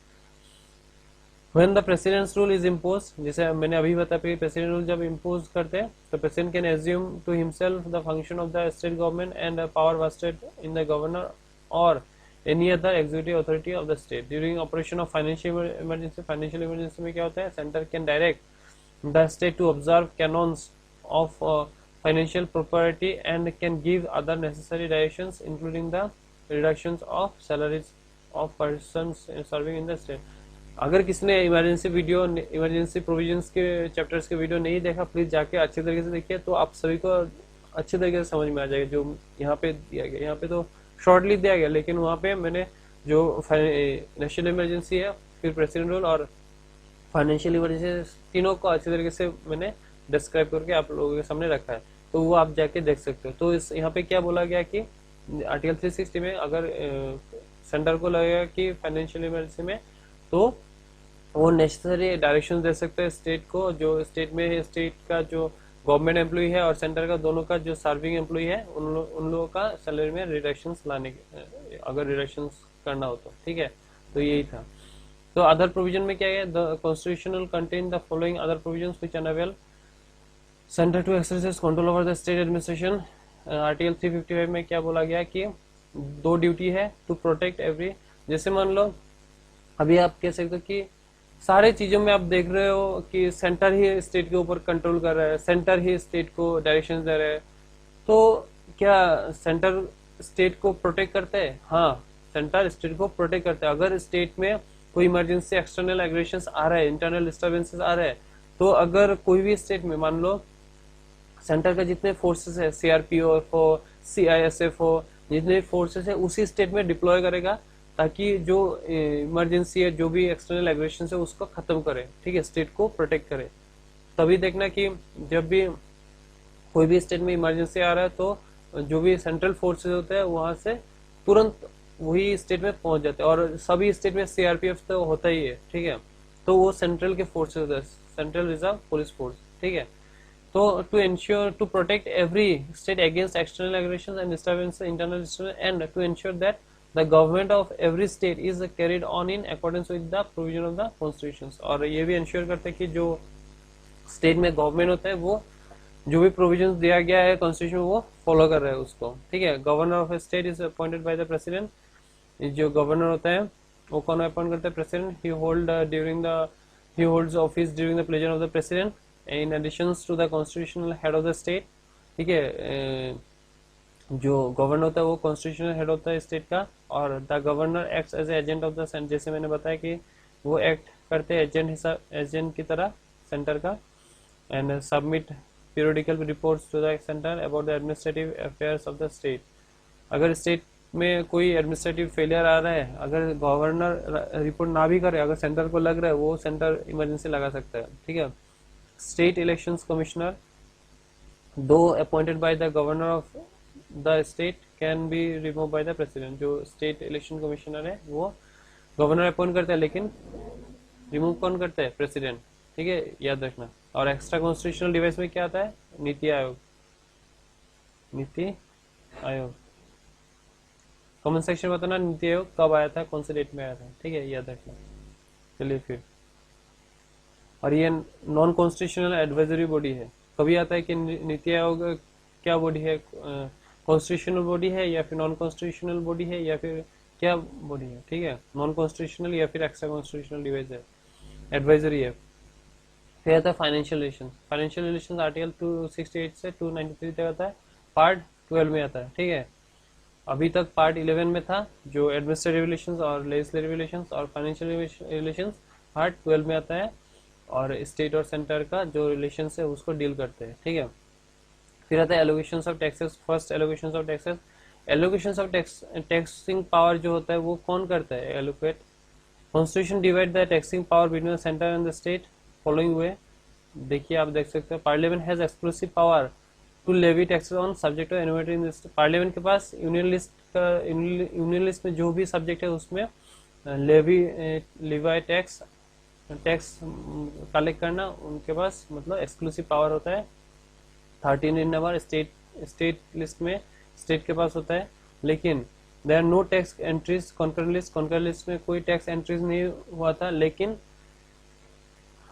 When the president's rule is imposed, जैसे मैंने अभी बताया, प्रेसिडेंट रूल जब इम्पोज करते हैं तो president can assume to himself the function of the state government and power vested in the governor or any other executive authority of the state during operation of financial emergency। financial emergency में क्या होता है, centre can direct the state to observe canons of financial propriety and can give other necessary directions including the reductions of salaries of persons serving in the state। अगर किसी ने emergency video, emergency provisions के chapters के video नहीं देखा, please जाके अच्छे तरीके से देखिए, तो आप सभी को अच्छे तरीके से समझ में आ जाएगा जो यहाँ पे दिया गया। यहाँ पे तो शॉर्टली दिया गया, लेकिन वहाँ पे मैंने जो नेशनल इमरजेंसी है, फिर प्रेसिडेंट रूल और फाइनेंशियल इमरजेंसी, तीनों को अच्छे तरीके से मैंने डिस्क्राइब करके आप लोगों के सामने रखा है, तो वो आप जाके देख सकते हो। तो इस यहाँ पे क्या बोला गया कि आर्टिकल 360 में अगर सेंटर को लगेगा कि फाइनेंशियल इमरजेंसी में, तो वो नेसेसरी डायरेक्शन दे सकते हैं स्टेट को, जो स्टेट में है, स्टेट का जो गवर्नमेंट एम्प्लॉय है और सेंटर का दोनों का जो सर्विंग एम्प्लॉय है, उन लोगों का सैलरी में रिडक्शंस लाने के, अगर रिडक्शंस करना हो तो, ठीक है। तो यही था। तो अदर प्रोविजन में क्या है, the constitutional contain the following other provisions which enable centre to exercise control over the state administration. Article 355 में क्या बोला गया कि दो ड्यूटी है टू प्रोटेक्ट एवरी, जैसे मान लो अभी आप कह सकते हो कि सारे चीजों में आप देख रहे हो कि सेंटर ही स्टेट के ऊपर कंट्रोल कर रहा है, सेंटर ही स्टेट को डायरेक्शन दे रहा है, तो क्या सेंटर स्टेट को प्रोटेक्ट करता है? हाँ, सेंटर स्टेट को प्रोटेक्ट करता है। अगर स्टेट में कोई इमरजेंसी एक्सटर्नल एग्रेशन आ रहा है, इंटरनल डिस्टर्बेंसेस आ रहे हैं, तो अगर कोई भी स्टेट में मान लो सेंटर का जितने फोर्सेस है, सीआरपीएफ हो, सीआईएसएफ हो, जितने फोर्सेस है उसी स्टेट में डिप्लॉय करेगा, ताकि जो इमरजेंसी है, जो भी एक्सटर्नल एग्रेशन है, उसको खत्म करे, ठीक है, स्टेट को प्रोटेक्ट करे। तभी देखना कि जब भी कोई भी स्टेट में इमरजेंसी आ रहा है तो जो भी सेंट्रल फोर्सेस होते हैं वहां से तुरंत वही स्टेट में पहुंच जाते हैं, और सभी स्टेट में सीआरपीएफ तो होता ही है, ठीक है, तो वो सेंट्रल के फोर्सेस होते हैं, सेंट्रल रिजर्व पुलिस फोर्स, ठीक है। तो to ensure to protect every state against external aggression and disturbance, internal disturbance, and to ensure that the government of every state is carried on in accordance with the provision of the constitutions। और ये भी ensure करते हैं कि जो state में government होता है वो जो भी प्रोविजन दिया गया है कॉन्स्टिट्यूशन में वो फॉलो कर रहा है उसको, ठीक है। Governor of a state is appointed by the president. जो गवर्नर होता है वो कौन अपॉइंट करता है? President. He holds office during the pleasure of the president in addition to the constitutional head of the state, ठीक है। जो गवर्नर होता है वो कॉन्स्टिट्यूशनल हेड होता है स्टेट का, और the governor acts as agent of the centre, जैसे मैंने बताया कि वो एक्ट करते हैं एजेंट की तरह सेंटर का, and submit periodical reports to the centre about the administrative affairs of the state. अगर स्टेट में कोई एडमिनिस्ट्रेटिव फेलियर आ रहा है, अगर गवर्नर रिपोर्ट ना भी करे, अगर सेंटर को लग रहा है, वो सेंटर इमरजेंसी लगा सकता है, ठीक है। स्टेट इलेक्शंस कमिश्नर दो appointed by the governor of the state can be remove by the president. जो स्टेट इलेक्शन कमिश्नर है वो गवर्नर अपॉइंट करता है, लेकिन रिमूव कौन करता है? प्रेसिडेंट, ठीक है, याद रखना। और एक्स्ट्रा कॉन्स्टिट्यूशनल डिवाइस में क्या आता है? नीति आयोग। नीति आयोग कमेंट सेक्शन में बताना नीति आयोग कब आया था, कौन से डेट में आया था, ठीक है, याद रखना। चलिए फिर, और ये नॉन कॉन्स्टिट्यूशनल एडवाइजरी बॉडी है। कभी आता है कि नीति आयोग क्या बॉडी है? कॉन्स्टिट्यूशनल बॉडी है या फिर नॉन कॉन्स्टिट्यूशनल बॉडी है या फिर क्या बॉडी है, ठीक है, नॉन कॉन्स्टिट्यूशनल या फिर एक्स्ट्रा कॉन्स्टिट्यूशनल डिवाइस है, एडवाइजरी है। फिर आता है financial relation. Financial relation article 268 से 293 तक आता है, पार्ट 12 में आता है, ठीक है। अभी तक पार्ट 11 में था जो एडमिनिस्ट्रेटिव रिलेशंस और लेजिस्लेटिव रिलेशंस और फाइनेंशियल रिलेशंस पार्ट 12 में आता है, और स्टेट और सेंटर का जो रिलेशन है उसको डील करते हैं, ठीक है। फिर आता है allocations of taxes. First allocations of taxes. Allocations of taxing power जो होता है वो कौन करता है, allocate. Constitution divide the taxing power between the centre and the state following way. देखिए आप देख सकते हैं, parliament has exclusive power to levy taxes on subject of enumerated in this. Parliament के पास यूनियन लिस्ट में जो भी सब्जेक्ट है उसमें लेवी टैक्स कलेक्ट करना उनके पास मतलब एक्सक्लूसिव पावर होता है। 13 इन नंबर स्टेट लिस्ट में स्टेट के पास होता है, लेकिन there are no tax entries concurrent list में कोई टैक्स एंट्रीज नहीं हुआ था, लेकिन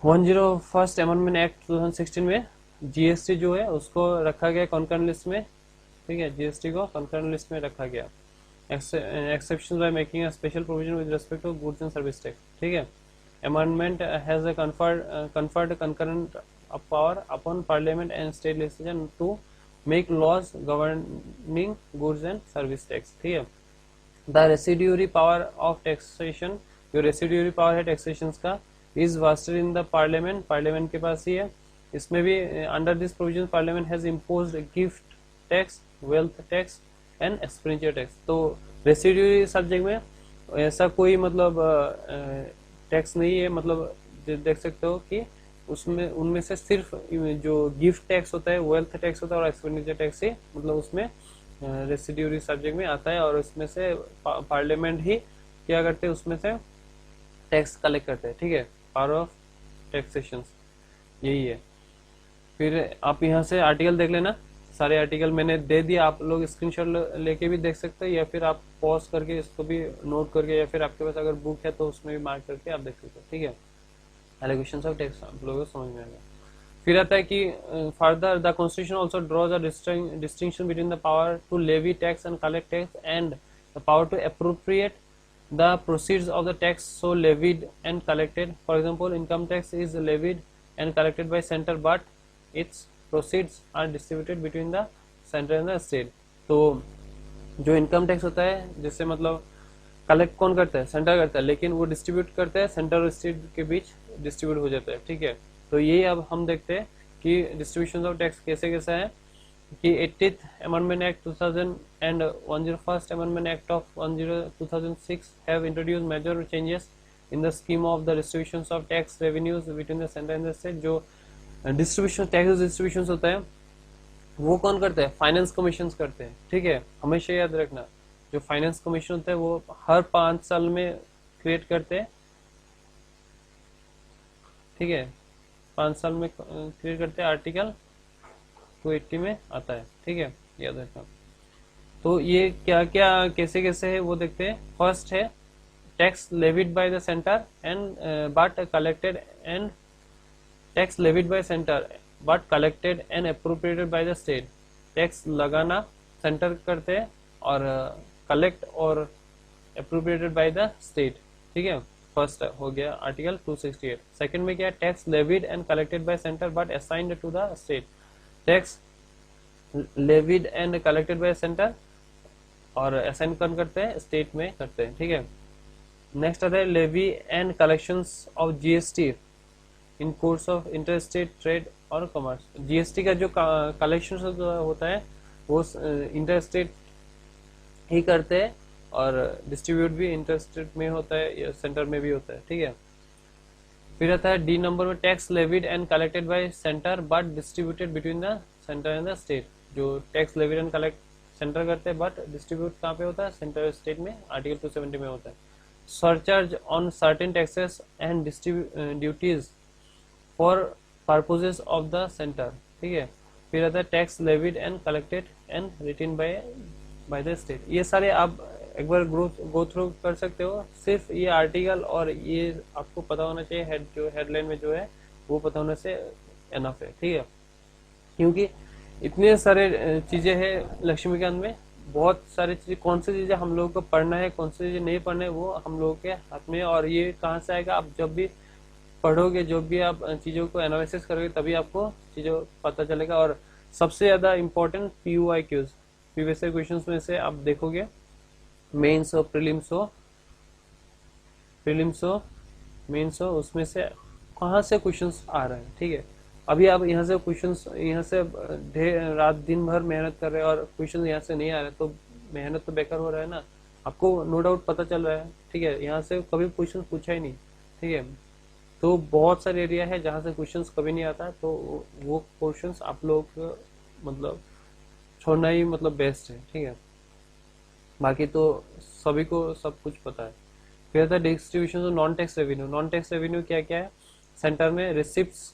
101st अमेंडमेंट एक्ट 2016 में जीएसटी जो है उसको रखा गया कॉन्करेंट लिस्ट में, ठीक है, जीएसटी को कॉन्करेंट लिस्ट में रखा गया, exception by making a special provision with respect to goods and service tax, ठीक है। Amendment has conferred concurrent power upon parliament and state legislation to make laws governing goods and service tax, ठीक है। The residuary power of taxation, जो residuary power है taxation का, is wasted in the parliament, parliament के पास ही है। इसमें भी under this provision parliament has imposed gift tax, wealth tax and expenditure tax. तो रेसिड्यूरी सब्जेक्ट में ऐसा कोई मतलब टैक्स नहीं है, मतलब देख सकते हो कि उसमें उनमें से सिर्फ जो गिफ्ट टैक्स होता है, वेल्थ टैक्स होता है और एक्सपेंडिचर टैक्स ही मतलब उसमें रेसिड्यूरी सब्जेक्ट में आता है, और उसमें से पार्लियामेंट ही क्या करते हैं, उसमें से टैक्स कलेक्ट करते हैं, ठीक है। पावर ऑफ टैक्सेशन यही है। फिर आप यहाँ से आर्टिकल देख लेना, सारे आर्टिकल मैंने दे दिया, आप लोग स्क्रीनशॉट लेके भी देख सकते हैं, या फिर आप पॉज करके इसको भी नोट करके, या फिर आपके पास अगर बुक है तो उसमें भी मार्क करके आप देख सकते हो, ठीक है। एलोकेशंस ऑफ टैक्स आप लोगों को समझ में आएगा। फिर आता है कि further the constitution also draws a distinction between the power to levy tax and collect tax and the power to appropriate the proceeds of the tax so levied and collected. For example, income tax is levied and collected by center, but its proceeds are distributed between the center and the state. तो जो income tax होता है, जिससे मतलब collect कौन करता है, centre करता है, लेकिन वो डिस्ट्रीब्यूट करते हैं सेंटर और स्टेट के बीच डिस्ट्रीब्यूट हो जाता है, ठीक है। तो ये अब हम देखते हैं कि डिस्ट्रीब्यूशन ऑफ टैक्स कैसे कैसा है, कि 80th Amendment Act 2000 and 101st Amendment Act of 2006 have introduced major changes in the scheme of the distributions of tax revenues between the center and the state. जो डिस्ट्रीब्यूशन टैक्स डिस्ट्रीब्यूशन होता है वो कौन करता है, फाइनेंस कमीशन करते हैं, ठीक है। हमेशा याद रखना, जो फाइनेंस कमीशन होता है वो हर 5 साल में क्रिएट करते हैं, ठीक है, 5 साल में क्रिएट करते हैं। आर्टिकल 280 में आता है, ठीक है, याद रखना। तो ये क्या क्या कैसे कैसे है वो देखते हैं। फर्स्ट है tax levied by the centre and but collected and tax levied bye centre but collected and appropriated bye the state. Tax लगाना सेंटर करते हैं और कलेक्ट और अप्रोप्रिएटेड बाय द स्टेट, ठीक है। फर्स्ट हो गया आर्टिकल 268। सेकंड में क्या, tax levied and collected by centre but assigned to the state. Tax levied and collected by centre और असाइन कौन करते हैं, स्टेट में करते हैं, ठीक है। नेक्स्ट आता है levy and collections of GST in course of inter state trade और कॉमर्स। जीएसटी का जो कलेक्शन होता है वो इंटर स्टेट ही करते हैं, और डिस्ट्रीब्यूट भी इंटर स्टेट में होता है या सेंटर में भी होता है, ठीक है। फिर आता है डी नंबर में tax levied and collected by centre but distributed between the centre and the state. जो tax levied and collect centre करते हैं बट डिस्ट्रीब्यूट कहाँ पे होता है, सेंटर स्टेट में, आर्टिकल 270 में होता है। Surcharge on certain taxes and duties for purposes of the centre, ठीक है। फिर आता है tax levied and collected and written by the state. ये सारे आप एक बार गो थ्रू कर सकते हो, सिर्फ ये आर्टिकल और ये आपको पता होना चाहिए, जो हेडलाइन में जो है वो पता होने से एनफ है, ठीक है। क्योंकि इतने सारे चीजें हैं लक्ष्मीकांत में, बहुत सारी चीजें, कौन सी चीजें हम लोगों को पढ़ना है, कौन सी चीजें नहीं पढ़ना है, वो हम लोगों के हाथ में। और ये कहाँ से आएगा, आप जब भी पढ़ोगे, जो भी आप चीजों को एनालिसिस करोगे, तभी आपको चीजों पता चलेगा। और सबसे ज्यादा important PUIQs, previous year questions में से आप देखोगे, मेंस हो, प्रीलिम्स हो, मेंस हो, उसमें से कहाँ से क्वेश्चंस आ रहे हैं, ठीक है। अभी आप यहाँ से क्वेश्चंस, यहाँ से रात दिन भर मेहनत कर रहे हैं और क्वेश्चन यहाँ से नहीं आ रहे, तो मेहनत तो बेकार हो रहा है ना। आपको नो डाउट पता चल रहा है, ठीक है, यहाँ से कभी क्वेश्चन पूछा ही नहीं, ठीक है। तो बहुत सारे एरिया है जहाँ से क्वेश्चंस कभी नहीं आता, तो वो क्वेश्चंस आप लोग मतलब छोड़ना ही मतलब बेस्ट है, ठीक है। बाकी तो सभी को सब कुछ पता है। फिर था distribution of non tax revenue. Non tax revenue क्या क्या है? सेंटर में receipts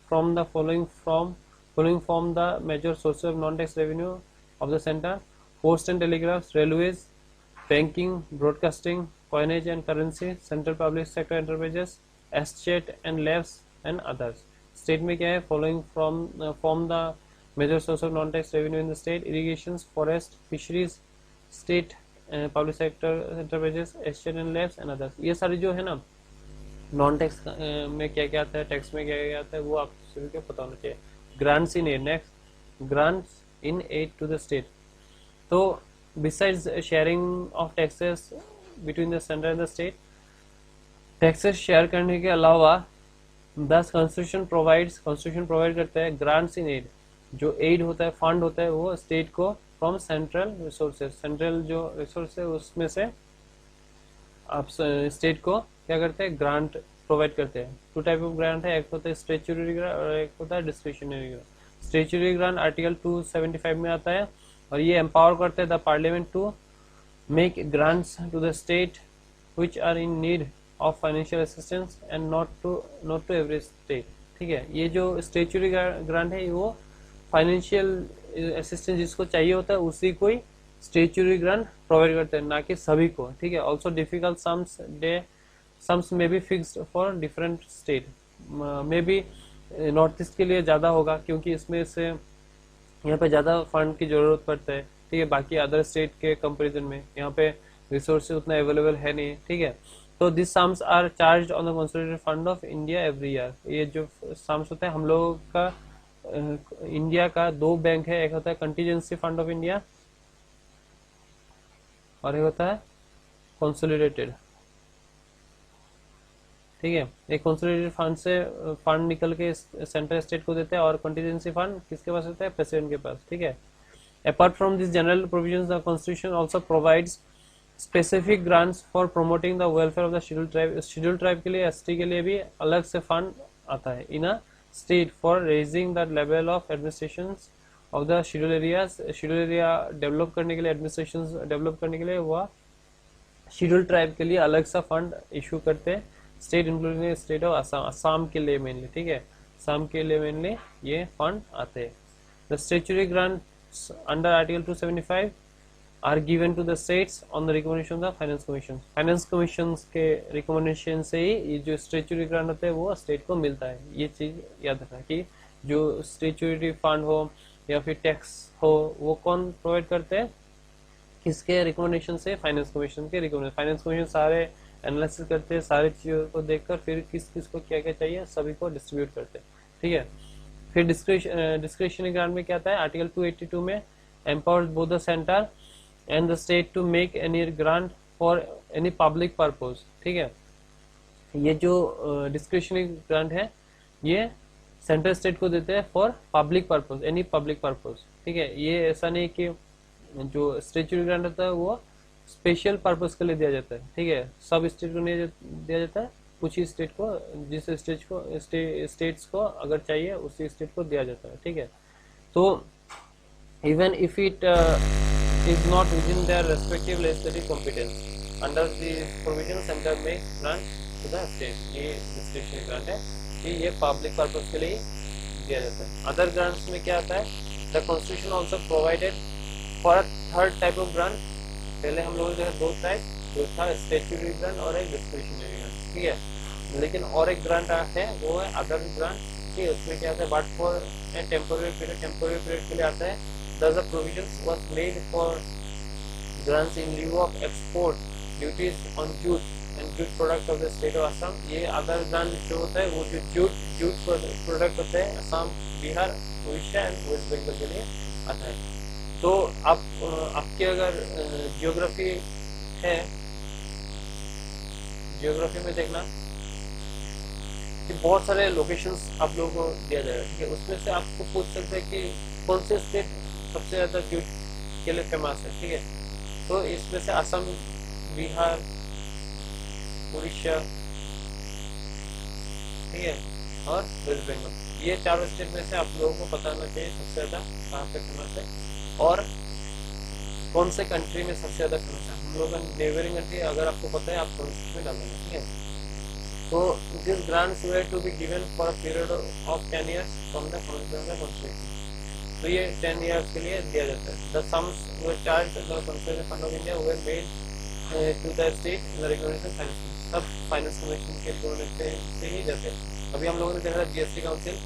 from the following from the major sources of non tax revenue of the centre: post and telegraph, railways, banking, broadcasting, coinage and currency, central public sector enterprises, estate and labs and others. State में क्या है? Following from the major source of non-tax revenue in the state: irrigations, forest, fisheries, state public sector enterprises, estate and labs and others. ये सारी जो है ना non tax में क्या क्या आता है, टैक्स में क्या क्या आता है, वो आप सभी को पता होना चाहिए। Grants in aid, next grants in aid to the state. तो besides sharing of taxes between the center and the state, taxes share करने के अलावा दस कॉन्स्टिट्यूशन प्रोवाइड करता है ग्रांट्स इन एड। जो एड होता है, फंड होता है, वो स्टेट को फ्रॉम सेंट्रल रिसोर्सेज, सेंट्रल जो रिसोर्स है उसमें से आप स्टेट को क्या करते हैं? ग्रांट प्रोवाइड करते हैं। टू टाइप ऑफ ग्रांट है, एक होता है स्टेचुटरी ग्रांट और एक होता है discretionary grant. Statutory grant article 275 में आता है और ये एम्पावर करते हैं the parliament to make grants to the state which are in need of financial assistance and not to every state, ठीक है। ये जो स्टेचुटरी ग्रांट है वो फाइनेंशियल असिस्टेंस जिसको चाहिए होता है उसी को ही स्टेचुटरी ग्रांट प्रोवाइड करते हैं, ना कि सभी को, ठीक है। ऑल्सो डिफिकल्ट सम्स में be fixed for different state, may be north east के लिए ज्यादा होगा क्योंकि इसमें से यहाँ पे ज्यादा फंड की जरूरत पड़ता है, ठीक है। बाकी अदर स्टेट के कंपैरिजन में यहाँ पे रिसोर्सेज उतना अवेलेबल है नहीं, ठीक है। तो this sums are charged on the consolidated fund of India every year. ये जो सम्स होता है हम लोगों का इंडिया का दो बैंक है, एक होता है कंटीजेंसी फंड ऑफ इंडिया और एक होता है कंसोलिडेटेड, ठीक है। एक कंसोलिडेटेड फंड से फंड निकल के सेंट्रल स्टेट को देते हैं और कंटीजेंसी फंड किसके पास होता है? प्रेसिडेंट के पास, ठीक है। Apart from this general provisions the constitution also provides specific grants for promoting the welfare of the scheduled tribe. Scheduled tribe के लिए, एसटी के लिए भी अलग से फंड आता है in a state for raising the level of administration of the schedule areas. Schedule area develop करने के लिए, एडमिनिस्ट्रेशन डेवलप करने के लिए वह शेड्यूल ट्राइब के लिए अलग सा फंड इशू करते हैं। State including state of Assam, Assam के लिए मेनली, ठीक है, असम के लिए मेनली ये फंड आते हैं। The statutory grants under article 275 are given to the states on the recommendation of the finance commission. Finance commission के रिकमेंडेशन से ही ये जो स्टेचुटरी ग्रांट होते हैं वो स्टेट को मिलता है। ये चीज याद रखना कि जो स्टेचुटरी फंड हो या फिर टैक्स हो वो कौन प्रोवाइड करते हैं? किसके रिकमेंडेशन से? फाइनेंस कमीशन के रिकमेंडेशन। फाइनेंस कमीशन सारे एनालिसिस करते हैं, सारी चीजों को देखकर फिर किस किस को क्या क्या चाहिए सभी को डिस्ट्रीब्यूट करते हैं, ठीक है। फिर डिस्क्रिशनरी ग्रांट में क्या आता है? आर्टिकल 282 में empowers both the centre and the state to make any grant for any public purpose, ठीक है। ये जो डिस्क्रिशनरी ग्रांट है ये सेंट्रल स्टेट को देते हैं for public purpose, any public purpose, ठीक है। ये ऐसा नहीं कि जो स्टेचुटरी ग्रांट होता है वो स्पेशल पर्पस के लिए दिया जाता है, ठीक है। सब स्टेट को नहीं दिया जाता है, कुछ ही स्टेट को, जिस स्टेट्स को अगर चाहिए उसी स्टेट को दिया जाता है, ठीक है। तो even if it is not with in their respective legislative competence under this provision centre में ग्रांट टू द स्टेट। ये डिस्क्रिशनरी ग्रांट है कि ये पब्लिक पर्पस के लिए दिया जाता है। अदर ग्रांट्स में क्या आता है? The constitution also provided for a third type of grant. पहले हम लोगों ने दो टाइप, जो था स्टेचुटरी ग्रांट और एक डिस्क्रिशनरी ग्रांट, ठीक है। लेकिन और एक ग्रांट है वो है अदर ग्रांट, ठीक है। उसमें क्या आता है? But for a temporary period के लिए आता है। Thus the provisions was made for grants in lieu of export duties on jute and jute product of the state of Assam। ये अदर ग्रांट जो होता है वो जो जूट प्रोडक्ट होते हैं असम, बिहार, उड़ीसा एंड वेस्ट बंगाल के लिए आता है। तो आप आपकी अगर जियोग्राफी है, जियोग्राफी में देखना कि बहुत सारे लोकेशंस आप लोगों को दिया जाएगा, ठीक है। उसमें से आपको पूछ सकते हैं कि कौन से स्टेट सबसे ज़्यादा जूट के लिए फेमस है, ठीक है। तो इसमें से असम, बिहार, उड़ीसा, ठीक है, और वेस्ट बंगाल, ये चारों स्टेट में से आप लोगों को पता होना चाहिए सबसे ज़्यादा कहाँ पे फेमस है और कौन से कंट्री में सबसे ज़्यादा फेमस है। हम लोग का नेबरिंग कंट्री अगर आपको पता है आप कौन में डाल देना, ठीक है। So these grants were to be given for a period of 10 years from the constitution. तो ये 10 years के लिए दिया जाता है. The sums were charged the Conservation Fund of India were made to the state in the regulation finance. सब finance commission के donate से ही जाते हैं. अभी हम लोगों ने देखा जीएसटी काउंसिल.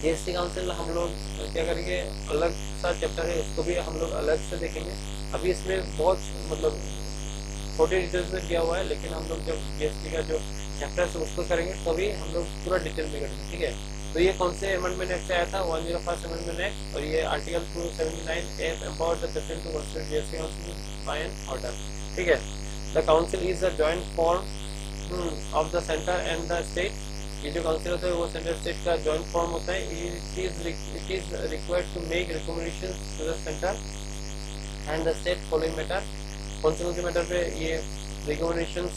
जीएसटी काउंसिल हम लोग क्या करेंगे, अलग सा चैप्टर है, उसको भी हम लोग अलग से देखेंगे. अभी इसमें बहुत मतलब छोटे डिटेल्स में दिया हुआ है, लेकिन हम लोग जब जीएसटी का जो चैप्टर है उसको करेंगे तभी हम लोग पूरा डिटेल में करेंगे, ठीक है। तो ये कौन से अमेंडमेंट एक्ट से आया था, 101 अमेंडमेंट एक्ट, और ये article 279 empower the president to consider GST council by an order, ठीक है। The council is the joint form of the centre and the state. ये जो काउंसिल होता है वो सेंटर स्टेट का जॉइंट फॉर्म होता है. It is required to make recommendations to the centre and the state following matter. कौन से मैटर पे ये रिकमेंडेशंस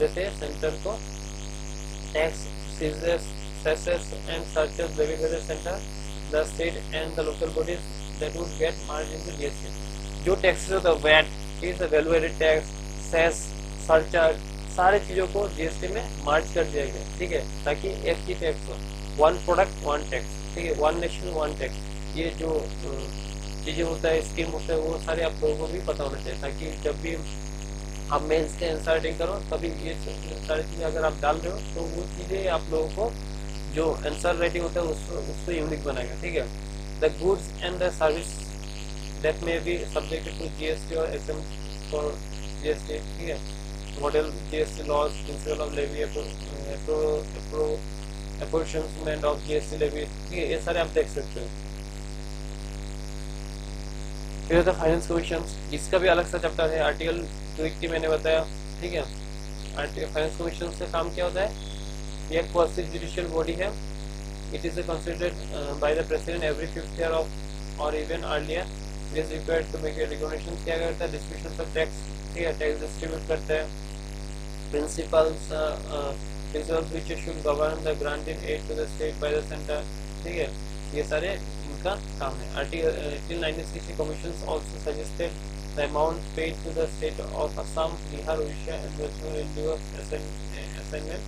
देते हैं सेंटर को. Tax, cesses and charges levied by the centre, the state and the local bodies that would get merge into GST. जो taxes होता है, VAT, is value added tax, cess, surcharge, सारे चीजों को जीएसटी में मार्ज कर दिया गया, ठीक है, ताकि एक ही टैक्स हो, वन प्रोडक्ट वन टैक्स, ठीक है, वन नेशन वन टैक्स. ये जो चीजें होता है, स्कीम होता है, वो सारे आप लोगों को भी पता होना चाहिए, ताकि जब भी आप मेंस के आंसर राइटिंग करो तभी ये सारी चीजें अगर आप डाल रहे हो तो वो चीजें आप लोगों को जो आंसर राइटिंग होता है उसको यूनिक बनाएगा, ठीक है. The goods and the service that may be subjected to GST और एग्जम्प्ट फॉर जीएसटी, ठीक है. Model GST laws, principle of levy, apportionment of GST levy, ठीक है, ये सारे आप देख सकते हो. फिर होता है फाइनेंस कमीशन. इसका भी अलग सा चैप्टर है, आर्टिकल 280 मैंने बताया, ठीक है. फाइनेंस कमीशन से काम क्या होता है, ये एक क्वासी जुडिशियल बॉडी है. It is considered by the president every 5th year of और even earlier. It is required to make a recommendation. क्या करता है, डिस्ट्रीब्यूशन ऑफ टैक्स, ठीक है, टैक्स डिस्ट्रीब्यूट करता है. Principles which should govern the granted aid to the state by the centre, ठीक है, ये सारे इनका काम है. Till 1960 commissions also suggested the amount paid to the state of Assam, Bihar, Odisha and West Bengal in lieu of assignment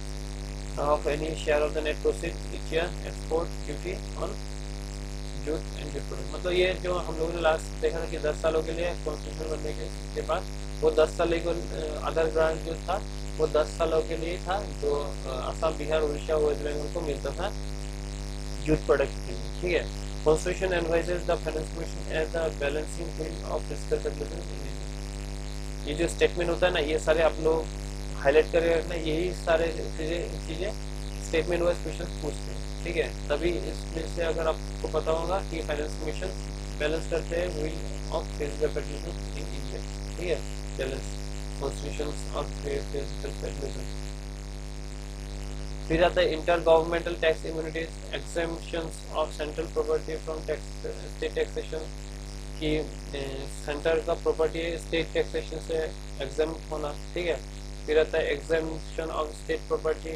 of any share of the net proceeds each year, export duty on jute and jute product. मतलब ये जो हम लोगों ने last देखा था कि 10 सालों के लिए कॉन्स्टिट्यूशन बनने के बाद वो 10 साल को अदर ग्रांट जो था वो 10 सालों के लिए था, जो असम, बिहार, उड़ीसा, वेस्ट बंगाल को मिलता था जूट प्रोडक्ट के लिए, ठीक है. Constitution advises the Finance Commission as the balancing point of fiscal stability in India. ये जो स्टेटमेंट होता है ना, ये सारे आप लोग हाईलाइट करके रखना, यही सारे चीजें स्टेटमेंट वाइज क्वेश्चन पूछते हैं, ठीक है. तभी इसमें से अगर आपको पता होगा कि फाइनेंस कमीशन बैलेंस करते हैं wheel of physical stability in India, ठीक है, balance constitution of physical stability. फिर आता है inter governmental tax immunities, exemptions of central property from state taxation, कि सेंटर का प्रॉपर्टी स्टेट टैक्सेशन से एग्जेम्प्ट होना, ठीक है. फिर आता है एग्जेम्पशन ऑफ स्टेट प्रॉपर्टी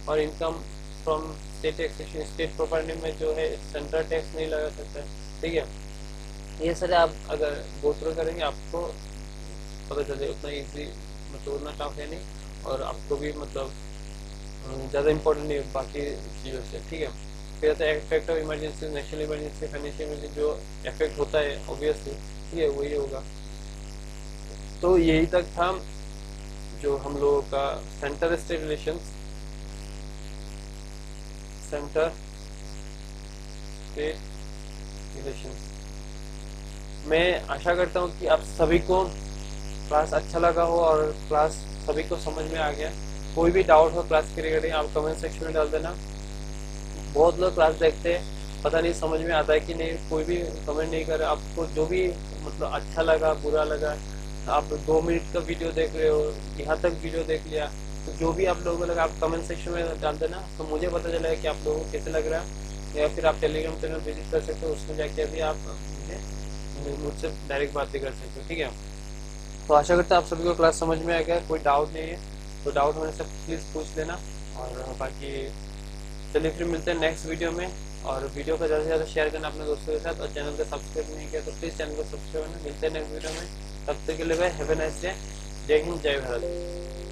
और income from state taxation. State property में जो है सेंट्रल टैक्स नहीं लगा सकता, ठीक है. ये सारे आप अगर गो थ्रू करेंगे आपको पता चले, उतना ईजी मतलब उतना टफ है नहीं, और आपको भी मतलब ज़्यादा इंपॉर्टेंट नहीं बाकी चीज़ों से, ठीक है. फिर आता है effect of emergency, national emergency, financial emergency, जो इफेक्ट होता है ऑब्वियसली, ठीक है, वही होगा. तो यही तक था जो हम लोगों का centre state relations, centre state relations. मैं आशा करता हूँ कि आप सभी को क्लास अच्छा लगा हो और क्लास सभी को समझ में आ गया. कोई भी डाउट हो क्लास के रिगार्डिंग आप कमेंट सेक्शन में डाल देना. बहुत लोग क्लास देखते हैं पता नहीं समझ में आता है कि नहीं, कोई भी कमेंट नहीं करे। आपको जो भी मतलब अच्छा लगा बुरा लगा, आप 2 मिनट का वीडियो देख रहे हो, यहाँ तक वीडियो देख लिया, तो जो भी आप लोगों को लगा आप कमेंट सेक्शन में डाल देना, तो मुझे पता चला कि आप लोगों को कैसे लग रहा है। या फिर आप टेलीग्राम चैनल विजिट कर सकते हो, उसमें जाके भी आप मुझसे डायरेक्ट बातें कर सकते हो, ठीक है। तो आशा करता हूँ आप सभी को क्लास समझ में आ गया, कोई डाउट नहीं है तो डाउट होने से प्लीज़ पूछ लेना। और बाकी चलिए फिर मिलते हैं नेक्स्ट वीडियो में। और वीडियो को ज़्यादा से ज़्यादा शेयर करना अपने दोस्तों के साथ, और चैनल को सब्सक्राइब नहीं किया तो प्लीज़ चैनल को सब्सक्राइब करना। मिलते हैं नेक्स्ट वीडियो में, तब तक के लिए भाई हैव ए नाइस डे। जय हिंद, जय भारत।